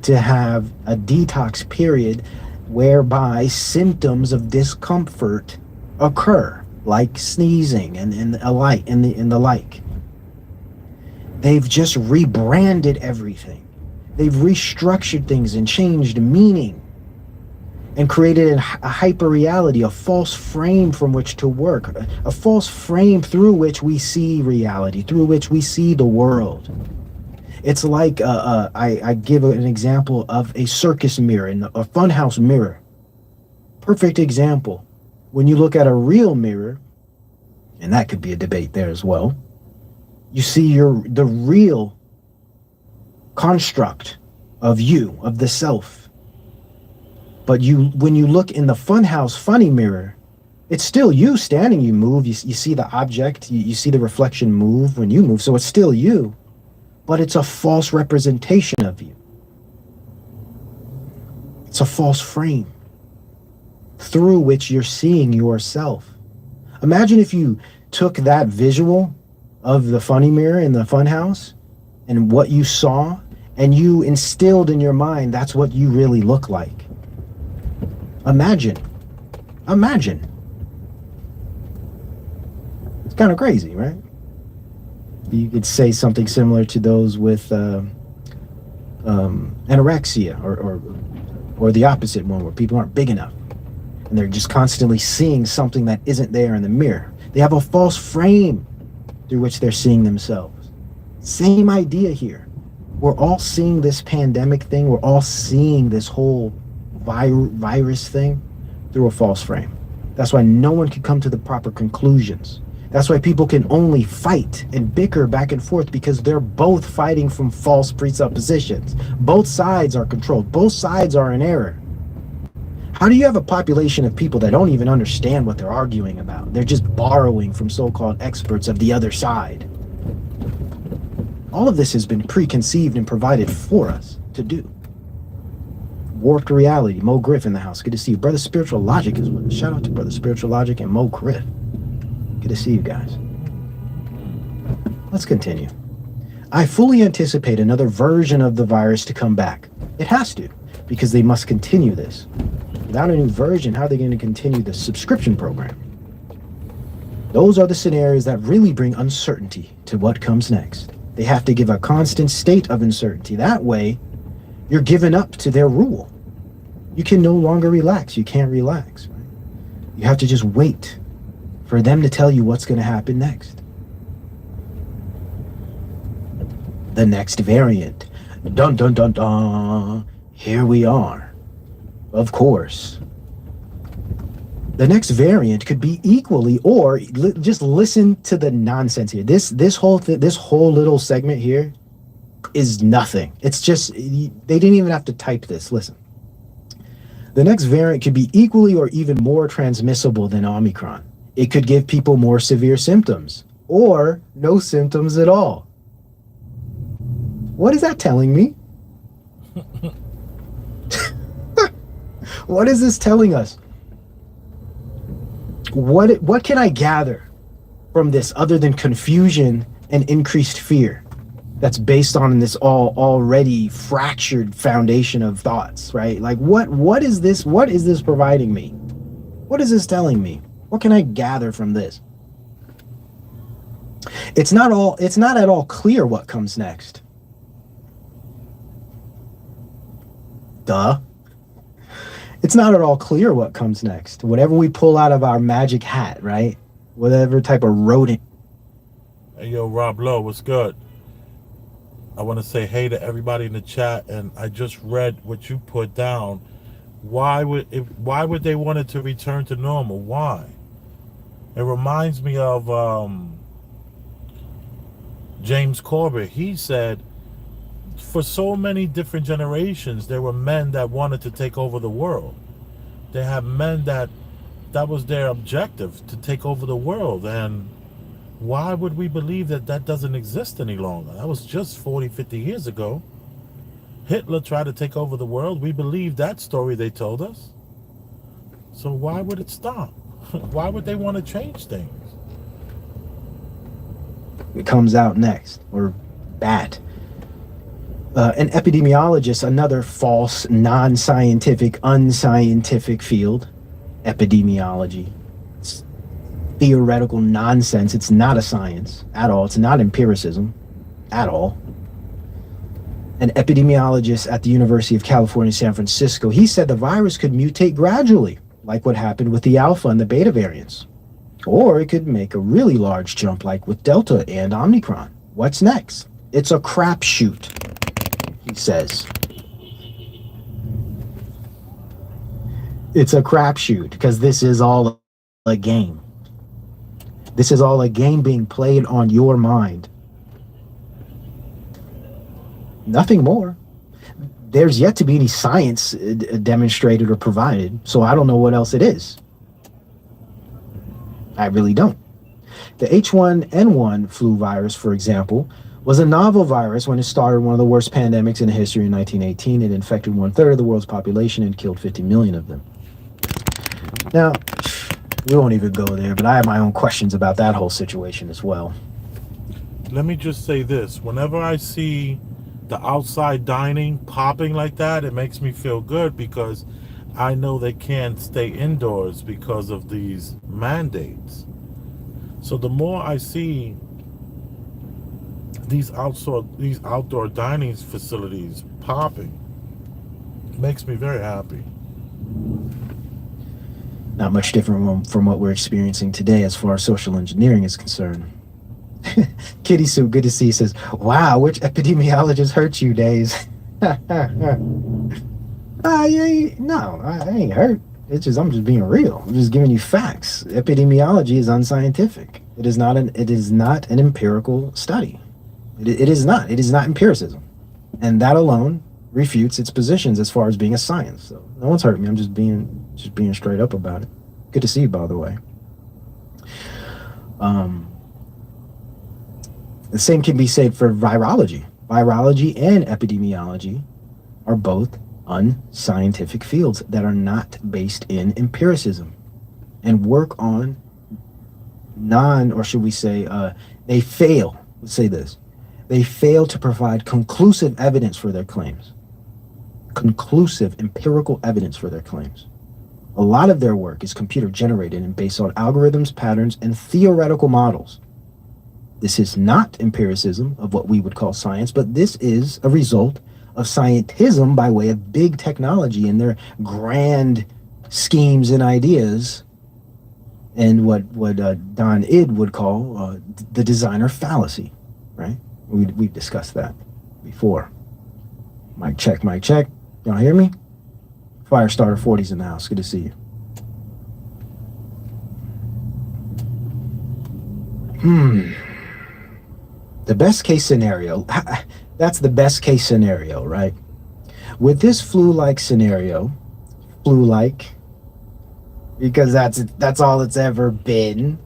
to have a detox period whereby symptoms of discomfort occur, like sneezing and the like. They've just rebranded everything. They've restructured things and changed meaning and created a hyper reality, a false frame from which to work, a false frame through which we see reality, through which we see the world. It's like I give an example of a circus mirror and a funhouse mirror. Perfect example. When you look at a real mirror, and that could be a debate there as well, you see the real construct of you, of the self. But when you look in the funhouse funny mirror, it's still you standing. You move, you see the object, you see the reflection move when you move, so it's still you, but it's a false representation of you. It's a false frame through which you're seeing yourself. Imagine if you took that visual of the funny mirror in the funhouse and what you saw, and you instilled in your mind that's what you really look like. Imagine. It's kind of crazy, right? You could say something similar to those with anorexia or the opposite one, where people aren't big enough and they're just constantly seeing something that isn't there in the mirror. They have a false frame through which they're seeing themselves. Same idea here. We're all seeing this pandemic thing. We're all seeing this whole virus thing through a false frame. That's why no one can come to the proper conclusions. That's why people can only fight and bicker back and forth, because they're both fighting from false presuppositions. Both sides are controlled. Both sides are in error. How do you have a population of people that don't even understand what they're arguing about? They're just borrowing from so-called experts of the other side. All of this has been preconceived and provided for us to do. Warped reality. Mo Griff in the house. Good to see you. Brother Spiritual Logic is with us. Shout out to Brother Spiritual Logic and Mo Griff. Good to see you guys. Let's continue. I fully anticipate another version of the virus to come back. It has to, because they must continue this. Without a new version, how are they going to continue the subscription program? Those are the scenarios that really bring uncertainty to what comes next. They have to give a constant state of uncertainty. That way, you're given up to their rule. You can no longer relax. You can't relax. Right? You have to just wait for them to tell you what's going to happen next. The next variant. Dun dun dun dun. Here we are. Of course. The next variant could be equally, or just listen to the nonsense here. This whole little segment here is nothing. It's just, they didn't even have to type this. Listen. The next variant could be equally or even more transmissible than Omicron. It could give people more severe symptoms, or no symptoms at all. What is that telling me? What is this telling us? what can I gather from this other than confusion and increased fear that's based on this already fractured foundation of thoughts, right? Like what is this providing me? What is this telling me? What can I gather from this? It's not at all clear what comes next. Duh. It's not at all clear what comes next. Whatever we pull out of our magic hat, right? Whatever type of rodent. Hey, yo, Rob Lowe, what's good? I want to say hey to everybody in the chat, and I just read what you put down. Why would they want it to return to normal? Why? It reminds me of James Corbett. He said, for so many different generations, there were men that wanted to take over the world. They have men that was their objective, to take over the world. And why would we believe that doesn't exist any longer? That was just 40, 50 years ago. Hitler tried to take over the world. We believed that story they told us. So why would it stop? Why would they want to change things? It comes out next, or bat. An epidemiologist, another false, non-scientific, unscientific field, epidemiology. It's theoretical nonsense. It's not a science at all. It's not empiricism at all. An epidemiologist at the University of California, San Francisco, he said the virus could mutate gradually, like what happened with the Alpha and the Beta variants. Or it could make a really large jump, like with Delta and Omicron. What's next? It's a crapshoot, he says. It's a crapshoot because this is all a game. This is all a game being played on your mind. Nothing more. There's yet to be any science demonstrated or provided, so I don't know what else it is. I really don't. The H1N1 flu virus, for example, was a novel virus when it started one of the worst pandemics in history in 1918. It infected 1/3 of the world's population and killed 50 million of them. Now, we won't even go there, but I have my own questions about that whole situation as well. Let me just say this. Whenever I see the outside dining popping like that, it makes me feel good because I know they can't stay indoors because of these mandates. So the more I see these outdoor dining facilities popping, it makes me very happy. Not much different from what we're experiencing today as far as social engineering is concerned. Kitty Sue, good to see, says, wow, which epidemiologist hurt you, Days? No, I ain't hurt. I'm just being real. I'm just giving you facts. Epidemiology is unscientific. It is not an empirical study. It is not empiricism. And that alone refutes its positions as far as being a science. So no one's hurt me. I'm just being straight up about it. Good to see you, by the way. The same can be said for virology. Virology and epidemiology are both unscientific fields that are not based in empiricism and work on they fail. Let's say this. They fail to provide conclusive evidence for their claims. Conclusive empirical evidence for their claims. A lot of their work is computer generated and based on algorithms, patterns, and theoretical models. This is not empiricism of what we would call science, but this is a result of scientism by way of big technology and their grand schemes and ideas, and what Don Id would call the designer fallacy, right? We've discussed that before. Mic check, mic check. Y'all hear me? Firestarter 40's in the house. Good to see you. The best case scenario, that's the best case scenario, right? With this flu-like scenario, because that's all it's ever been.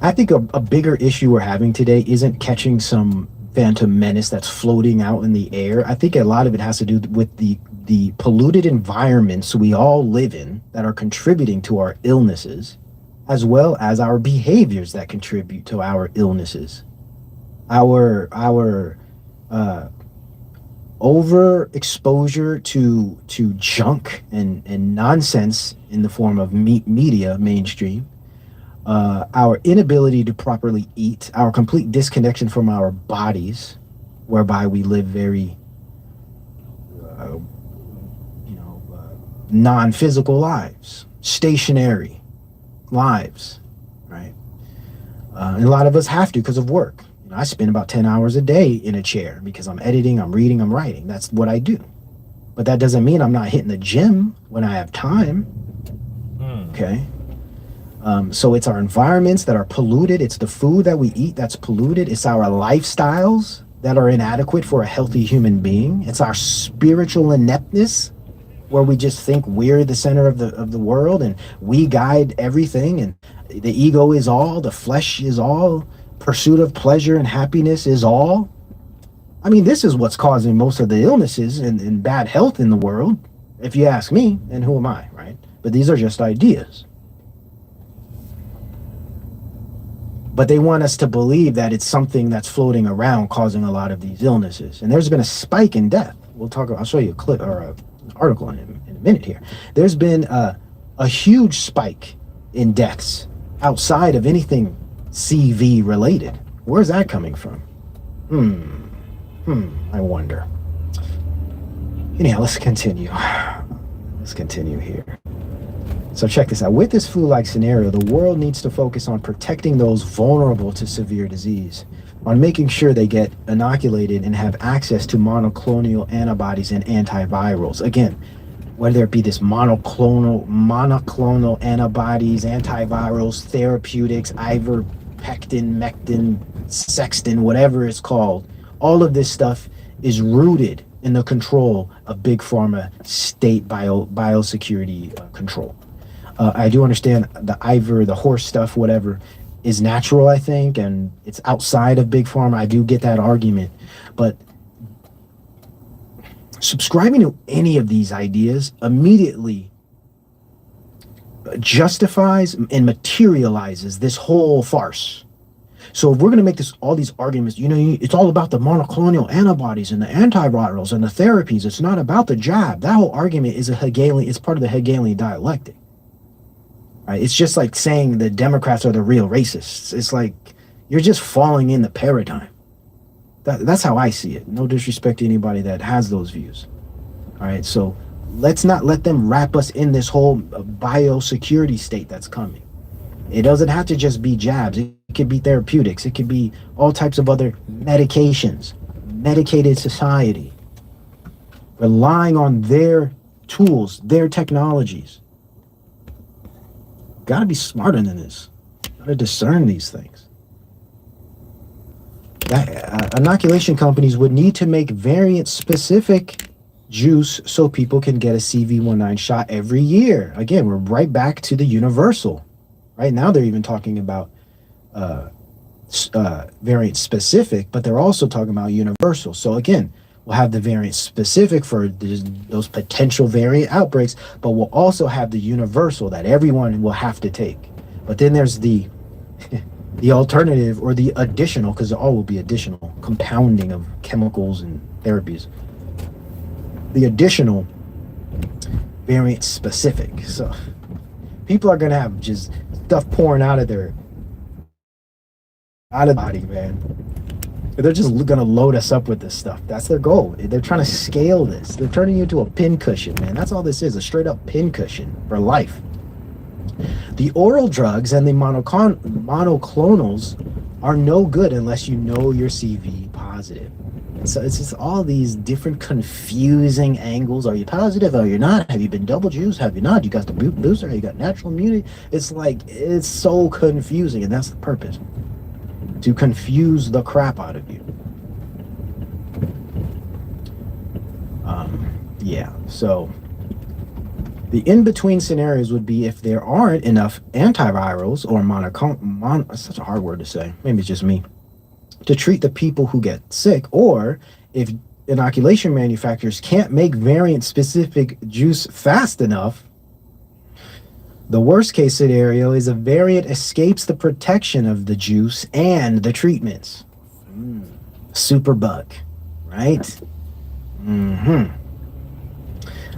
I think a bigger issue we're having today isn't catching some phantom menace that's floating out in the air. I think a lot of it has to do with the the polluted environments we all live in that are contributing to our illnesses, as well as our behaviors that contribute to our illnesses. Our overexposure to junk and nonsense in the form of media mainstream, our inability to properly eat, our complete disconnection from our bodies, whereby we live very non-physical lives, stationary lives, right? And a lot of us have to because of work. I spend about 10 hours a day in a chair because I'm editing, I'm reading, I'm writing. That's what I do. But that doesn't mean I'm not hitting the gym when I have time. Okay. So it's our environments that are polluted. It's the food that we eat that's polluted. It's our lifestyles that are inadequate for a healthy human being. It's our spiritual ineptness, where we just think we're the center of the world and we guide everything, and the ego is all, the flesh is all, pursuit of pleasure and happiness is all. I mean, this is what's causing most of the illnesses and bad health in the world, if you ask me, and who am I, right? But these are just ideas. But they want us to believe that it's something that's floating around causing a lot of these illnesses. And there's been a spike in death. I'll show you a clip or an article in a minute here. There's been a huge spike in deaths outside of anything CV related. Where's that coming from? I wonder. Anyhow, let's continue. Let's continue here. So check this out. With this flu-like scenario, the world needs to focus on protecting those vulnerable to severe disease, on making sure they get inoculated and have access to monoclonal antibodies and antivirals. Again, whether it be this monoclonal antibodies, antivirals, therapeutics, ivermectin, mectin, sextin, whatever it's called, all of this stuff is rooted in the control of big pharma state biosecurity control. I do understand the horse stuff, whatever, is natural, I think, and it's outside of big pharma. I do get that argument, but subscribing to any of these ideas immediately justifies and materializes this whole farce. So if we're going to make all these arguments, it's all about the monoclonal antibodies and the antivirals and the therapies. It's not about the jab. That whole argument is it's part of the Hegelian dialectic. Right? It's just like saying the Democrats are the real racists. It's like you're just falling in the paradigm. That's how I see it. No disrespect to anybody that has those views. All right, so let's not let them wrap us in this whole biosecurity state that's coming. It doesn't have to just be jabs. It could be therapeutics. It could be all types of other medications, medicated society, relying on their tools, their technologies. Got to be smarter than this. Got to discern these things. Inoculation companies would need to make variant-specific juice so people can get a CV19 shot every year. Again, we're right back to the universal. Right now, they're even talking about variant-specific, but they're also talking about universal. So again, we'll have the variant-specific for those potential variant outbreaks, but we'll also have the universal that everyone will have to take. But then there's the alternative or the additional, because all will be additional, compounding of chemicals and therapies. The additional variant specific. So people are going to have just stuff pouring out of the body, man. They're just going to load us up with this stuff. That's their goal. They're trying to scale this. They're turning you into a pincushion, man. That's all this is, a straight up pincushion for life. The oral drugs and the monoclonals are no good unless you know you're CV positive. So it's just all these different confusing angles. Are you positive? Are you not? Have you been double juiced? Have you not? You got the booster? You got natural immunity? It's like, it's so confusing, and that's the purpose. To confuse the crap out of you. Yeah, so the in-between scenarios would be if there aren't enough antivirals or it's such a hard word to say, maybe it's just me, to treat the people who get sick, or if inoculation manufacturers can't make variant-specific juice fast enough, the worst case scenario is a variant escapes the protection of the juice and the treatments. Superbug, right?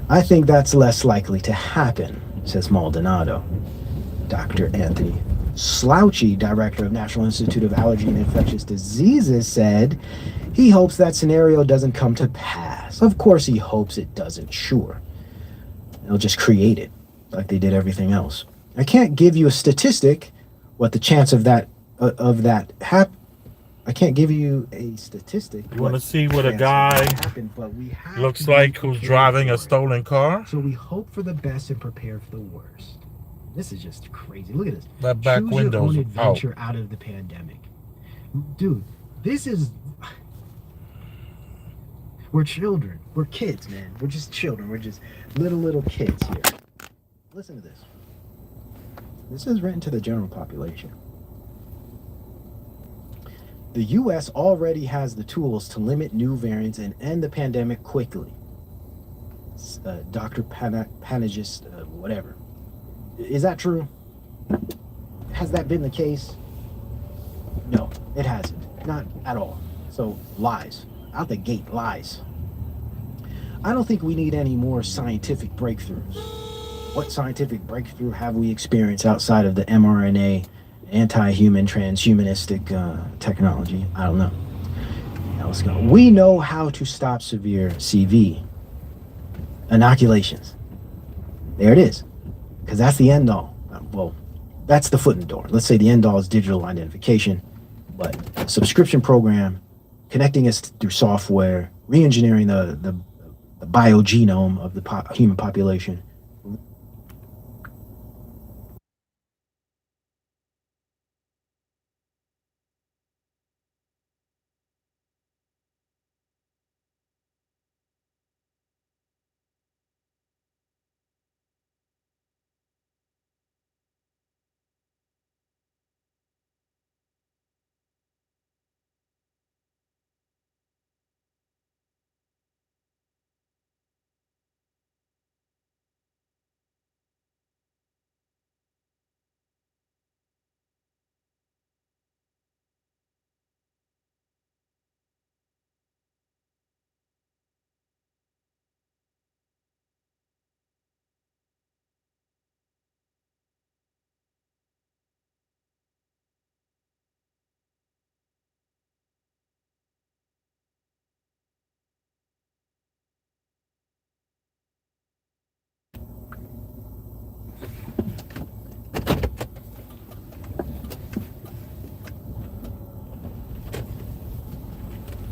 I think that's less likely to happen, says Maldonado. Dr. Anthony Slouchy, director of National Institute of Allergy and Infectious Diseases, said he hopes that scenario doesn't come to pass. Of course he hopes it doesn't, sure. They'll just create it like they did everything else. I can't give you a statistic what the chance of that I can't give you a statistic. You want to see what a guy looks like who's driving a stolen car? So we hope for the best and prepare for the worst. This is just crazy. Look at this. That back Choose window's your own out. adventure out of the pandemic. Dude, this is... We're children. We're kids, man. We're just children. We're just little kids here. Listen to this. This is written to the general population. The U.S. already has the tools to limit new variants and end the pandemic quickly. Dr. Panagist, whatever. Is that true? Has that been the case? No, it hasn't. Not at all. So, lies. Out the gate, lies. I don't think we need any more scientific breakthroughs. What scientific breakthrough have we experienced outside of the mRNA anti-human transhumanistic technology? I don't know. Now let's go. We know how to stop severe CV. Inoculations. There it is. Because that's the end all. Well, that's the foot in the door. Let's say the end all is digital identification, but subscription program, connecting us through software, re-engineering the biogenome of the human population.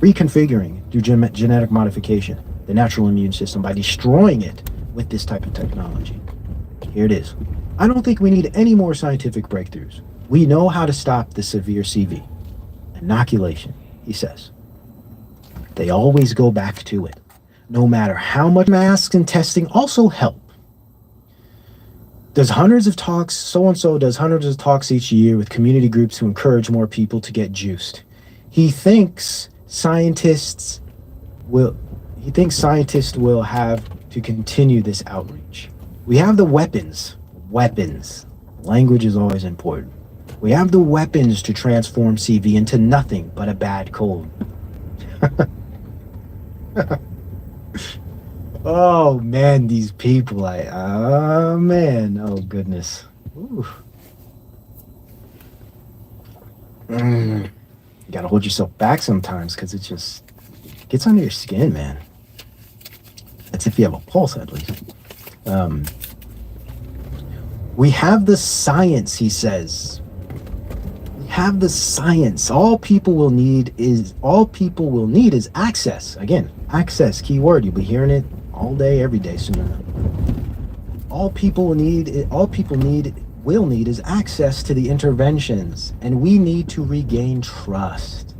Reconfiguring through genetic modification the natural immune system by destroying it with this type of technology. Here it is. I don't think we need any more scientific breakthroughs. We know how to stop the severe CV. Inoculation, he says. They always go back to it. No matter how much masks and testing also help. So-and-so does hundreds of talks each year with community groups to encourage more people to get juiced. He thinks scientists will have to continue this outreach. We have the weapons. Language is always important. We have the weapons to transform CV into nothing but a bad cold. Oh man, these people, oh goodness. Ooh. You gotta hold yourself back sometimes because it just gets under your skin, man. That's if you have a pulse, at least. We have the science, he says. We have the science. All people will need is access. Again, access, key word. You'll be hearing it all day, every day soon enough. All people will need is access to the interventions, and we need to regain trust.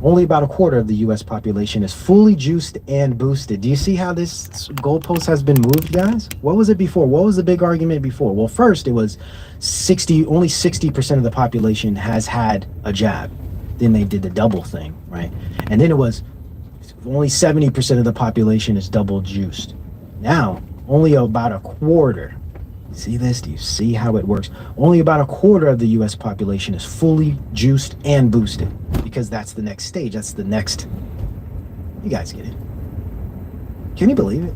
Only about a quarter of the U.S. population is fully juiced and boosted. Do you see how this goalpost has been moved, guys? What was it before? What was the big argument before? Well, first it was only 60% of the population has had a jab. Then they did the double thing, right? And then it was only 70% of the population is double juiced. Now, only about a quarter. See this? Do you see how it works? Only about a quarter of the US population is fully juiced and boosted, because that's the next stage. That's the next. You guys get it. Can you believe it?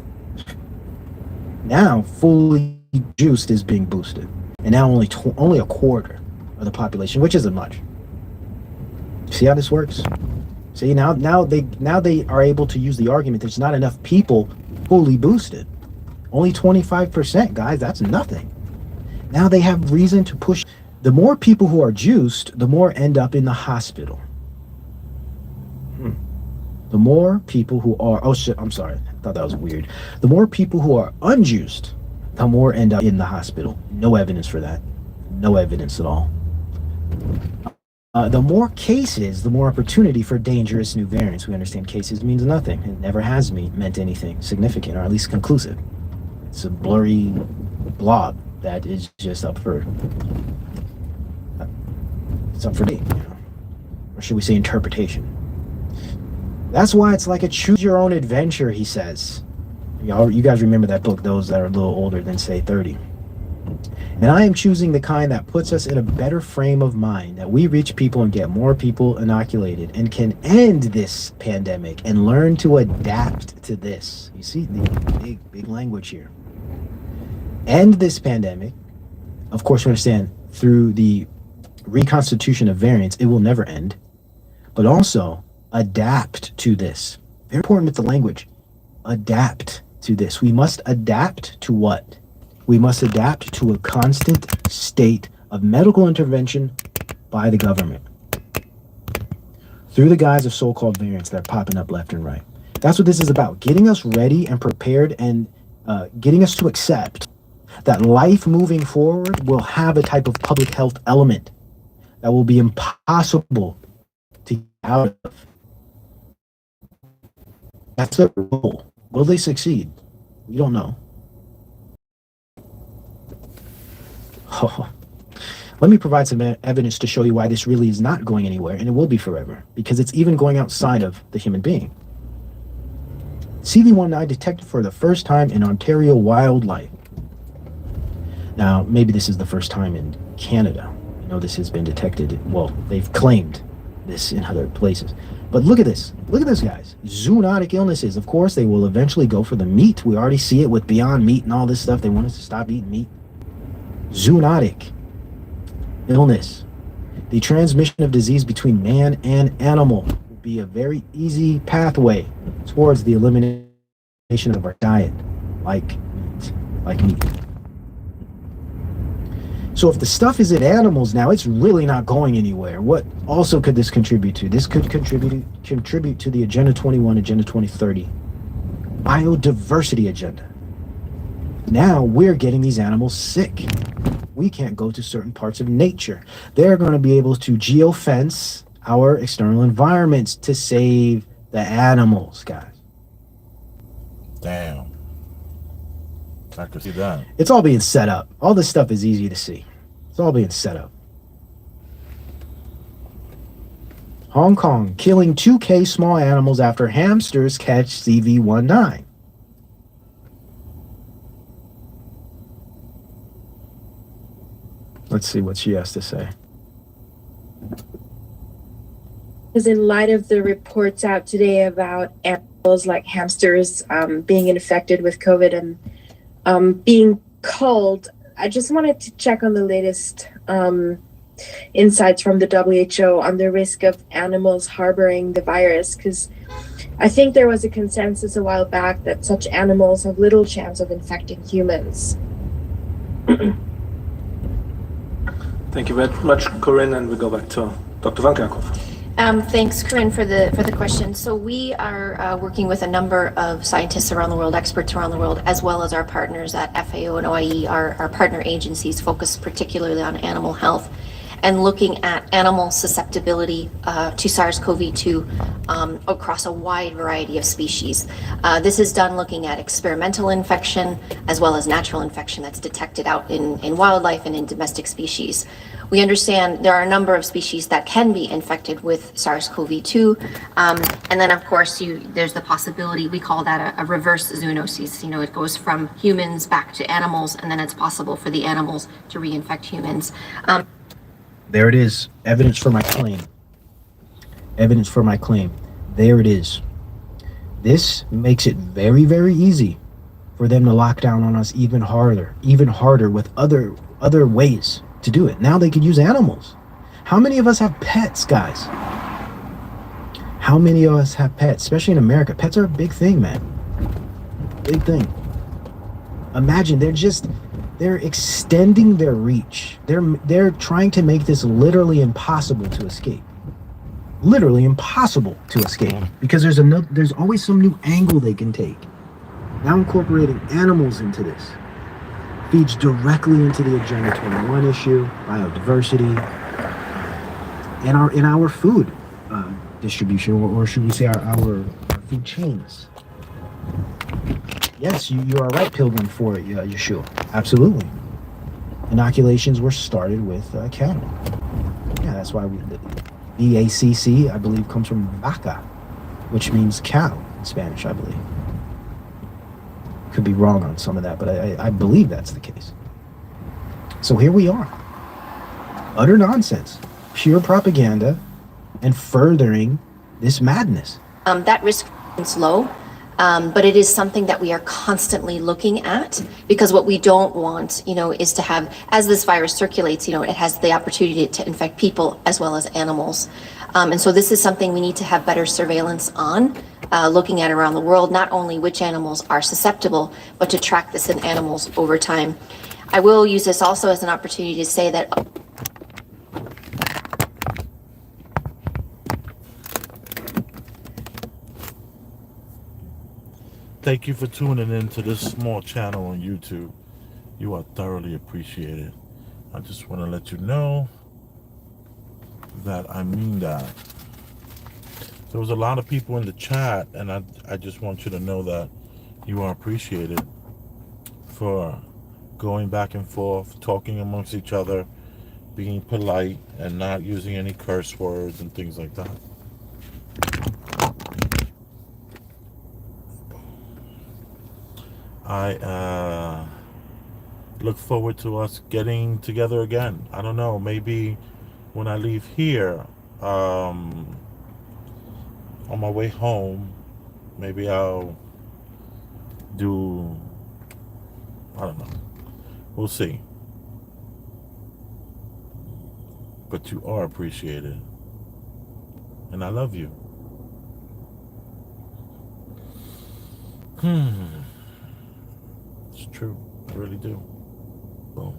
Now, fully juiced is being boosted. And now only a quarter of the population, which isn't much. See how this works? See, now they are able to use the argument there's not enough people fully boosted. Only 25%, guys, that's nothing. Now they have reason to push. The more people who are juiced, the more end up in the hospital. The more people who are, oh shit, I'm sorry. I thought that was weird. The more people who are unjuiced, the more end up in the hospital. No evidence for that. No evidence at all. The more cases, the more opportunity for dangerous new variants. We understand cases means nothing. It never has meant anything significant, or at least conclusive. It's a blurry blob that is just up for debate, or should we say interpretation. That's why it's like a choose your own adventure, he says. You guys remember that book, those that are a little older than say 30. And I am choosing the kind that puts us in a better frame of mind, that we reach people and get more people inoculated and can end this pandemic and learn to adapt to this. You see the big language here. End this pandemic. Of course, we understand through the reconstitution of variants, it will never end. But also adapt to this. Very important with the language. Adapt to this. We must adapt to what? We must adapt to a constant state of medical intervention by the government through the guise of so-called variants that are popping up left and right. That's what this is about, getting us ready and prepared, and getting us to accept that life moving forward will have a type of public health element that will be impossible to get out of. That's their goal. Will they succeed? We don't know. Let me provide some evidence to show you why this really is not going anywhere, and it will be forever, because it's even going outside of the human being. CV19 detected for the first time in Ontario wildlife. Now, maybe this is the first time in Canada. I know this has been detected. Well, they've claimed this in other places. But look at this. Look at this, guys. Zoonotic illnesses. Of course, they will eventually go for the meat. We already see it with Beyond Meat and all this stuff. They want us to stop eating meat. Zoonotic illness. The transmission of disease between man and animal will be a very easy pathway towards the elimination of our diet, like meat. So if the stuff is in animals now, it's really not going anywhere. What also could this contribute to? This could contribute to the Agenda 21, Agenda 2030 biodiversity agenda. Now we're getting these animals sick. We can't go to certain parts of nature. They're going to be able to geofence our external environments to save the animals, guys. Damn. I could see that. It's all being set up. All this stuff is easy to see. It's all being set up. Hong Kong killing 2K small animals after hamsters catch CV19. Let's see what she has to say. Because in light of the reports out today about animals like hamsters being infected with COVID and being culled, I just wanted to check on the latest insights from the WHO on the risk of animals harboring the virus, because I think there was a consensus a while back that such animals have little chance of infecting humans. Thank you very much, Corinne, and we go back to Dr. Van Kerkhoff. Thanks, Corinne, for the question. So we are working with a number of scientists around the world, experts around the world, as well as our partners at FAO and OIE, our partner agencies focused particularly on animal health. and looking at animal susceptibility to SARS-CoV-2 across a wide variety of species. This is done looking at experimental infection as well as natural infection that's detected out in wildlife and in domestic species. We understand there are a number of species that can be infected with SARS-CoV-2. And then, of course, there's the possibility, we call that a reverse zoonosis. It goes from humans back to animals, and then it's possible for the animals to reinfect humans. There it is. Evidence for my claim. Evidence for my claim. There it is. This makes it very, very easy for them to lock down on us even harder with other ways to do it. Now they could use animals. How many of us have pets, guys? How many of us have pets? Especially in America. Pets are a big thing, man. Big thing. Imagine they're extending their reach. They're trying to make this literally impossible to escape. Literally impossible to escape, because there's always some new angle they can take. Now incorporating animals into this feeds directly into the Agenda 21 issue, biodiversity, and our food distribution, or should we say our food chains. Yes, you are right, Pilgrim, for it, Yeshua. Absolutely. Inoculations were started with cattle. Yeah, that's why BACC, I believe, comes from vaca, which means cow in Spanish, I believe. Could be wrong on some of that, but I believe that's the case. So here we are. Utter nonsense. Pure propaganda and furthering this madness. That risk is low, but it is something that we are constantly looking at, because what we don't want, is to have, as this virus circulates, it has the opportunity to infect people as well as animals. And so this is something we need to have better surveillance on, looking at around the world, not only which animals are susceptible, but to track this in animals over time. I will use this also as an opportunity to say that Thank you for tuning in to this small channel on YouTube. You are thoroughly appreciated. I just want to let you know that I mean that. There was a lot of people in the chat, and I just want you to know that you are appreciated for going back and forth, talking amongst each other, being polite, and not using any curse words and things like that. I look forward to us getting together again. I don't know, maybe when I leave here, on my way home, maybe I'll do, I don't know. We'll see. But you are appreciated. And I love you. It's true. I really do. Boom.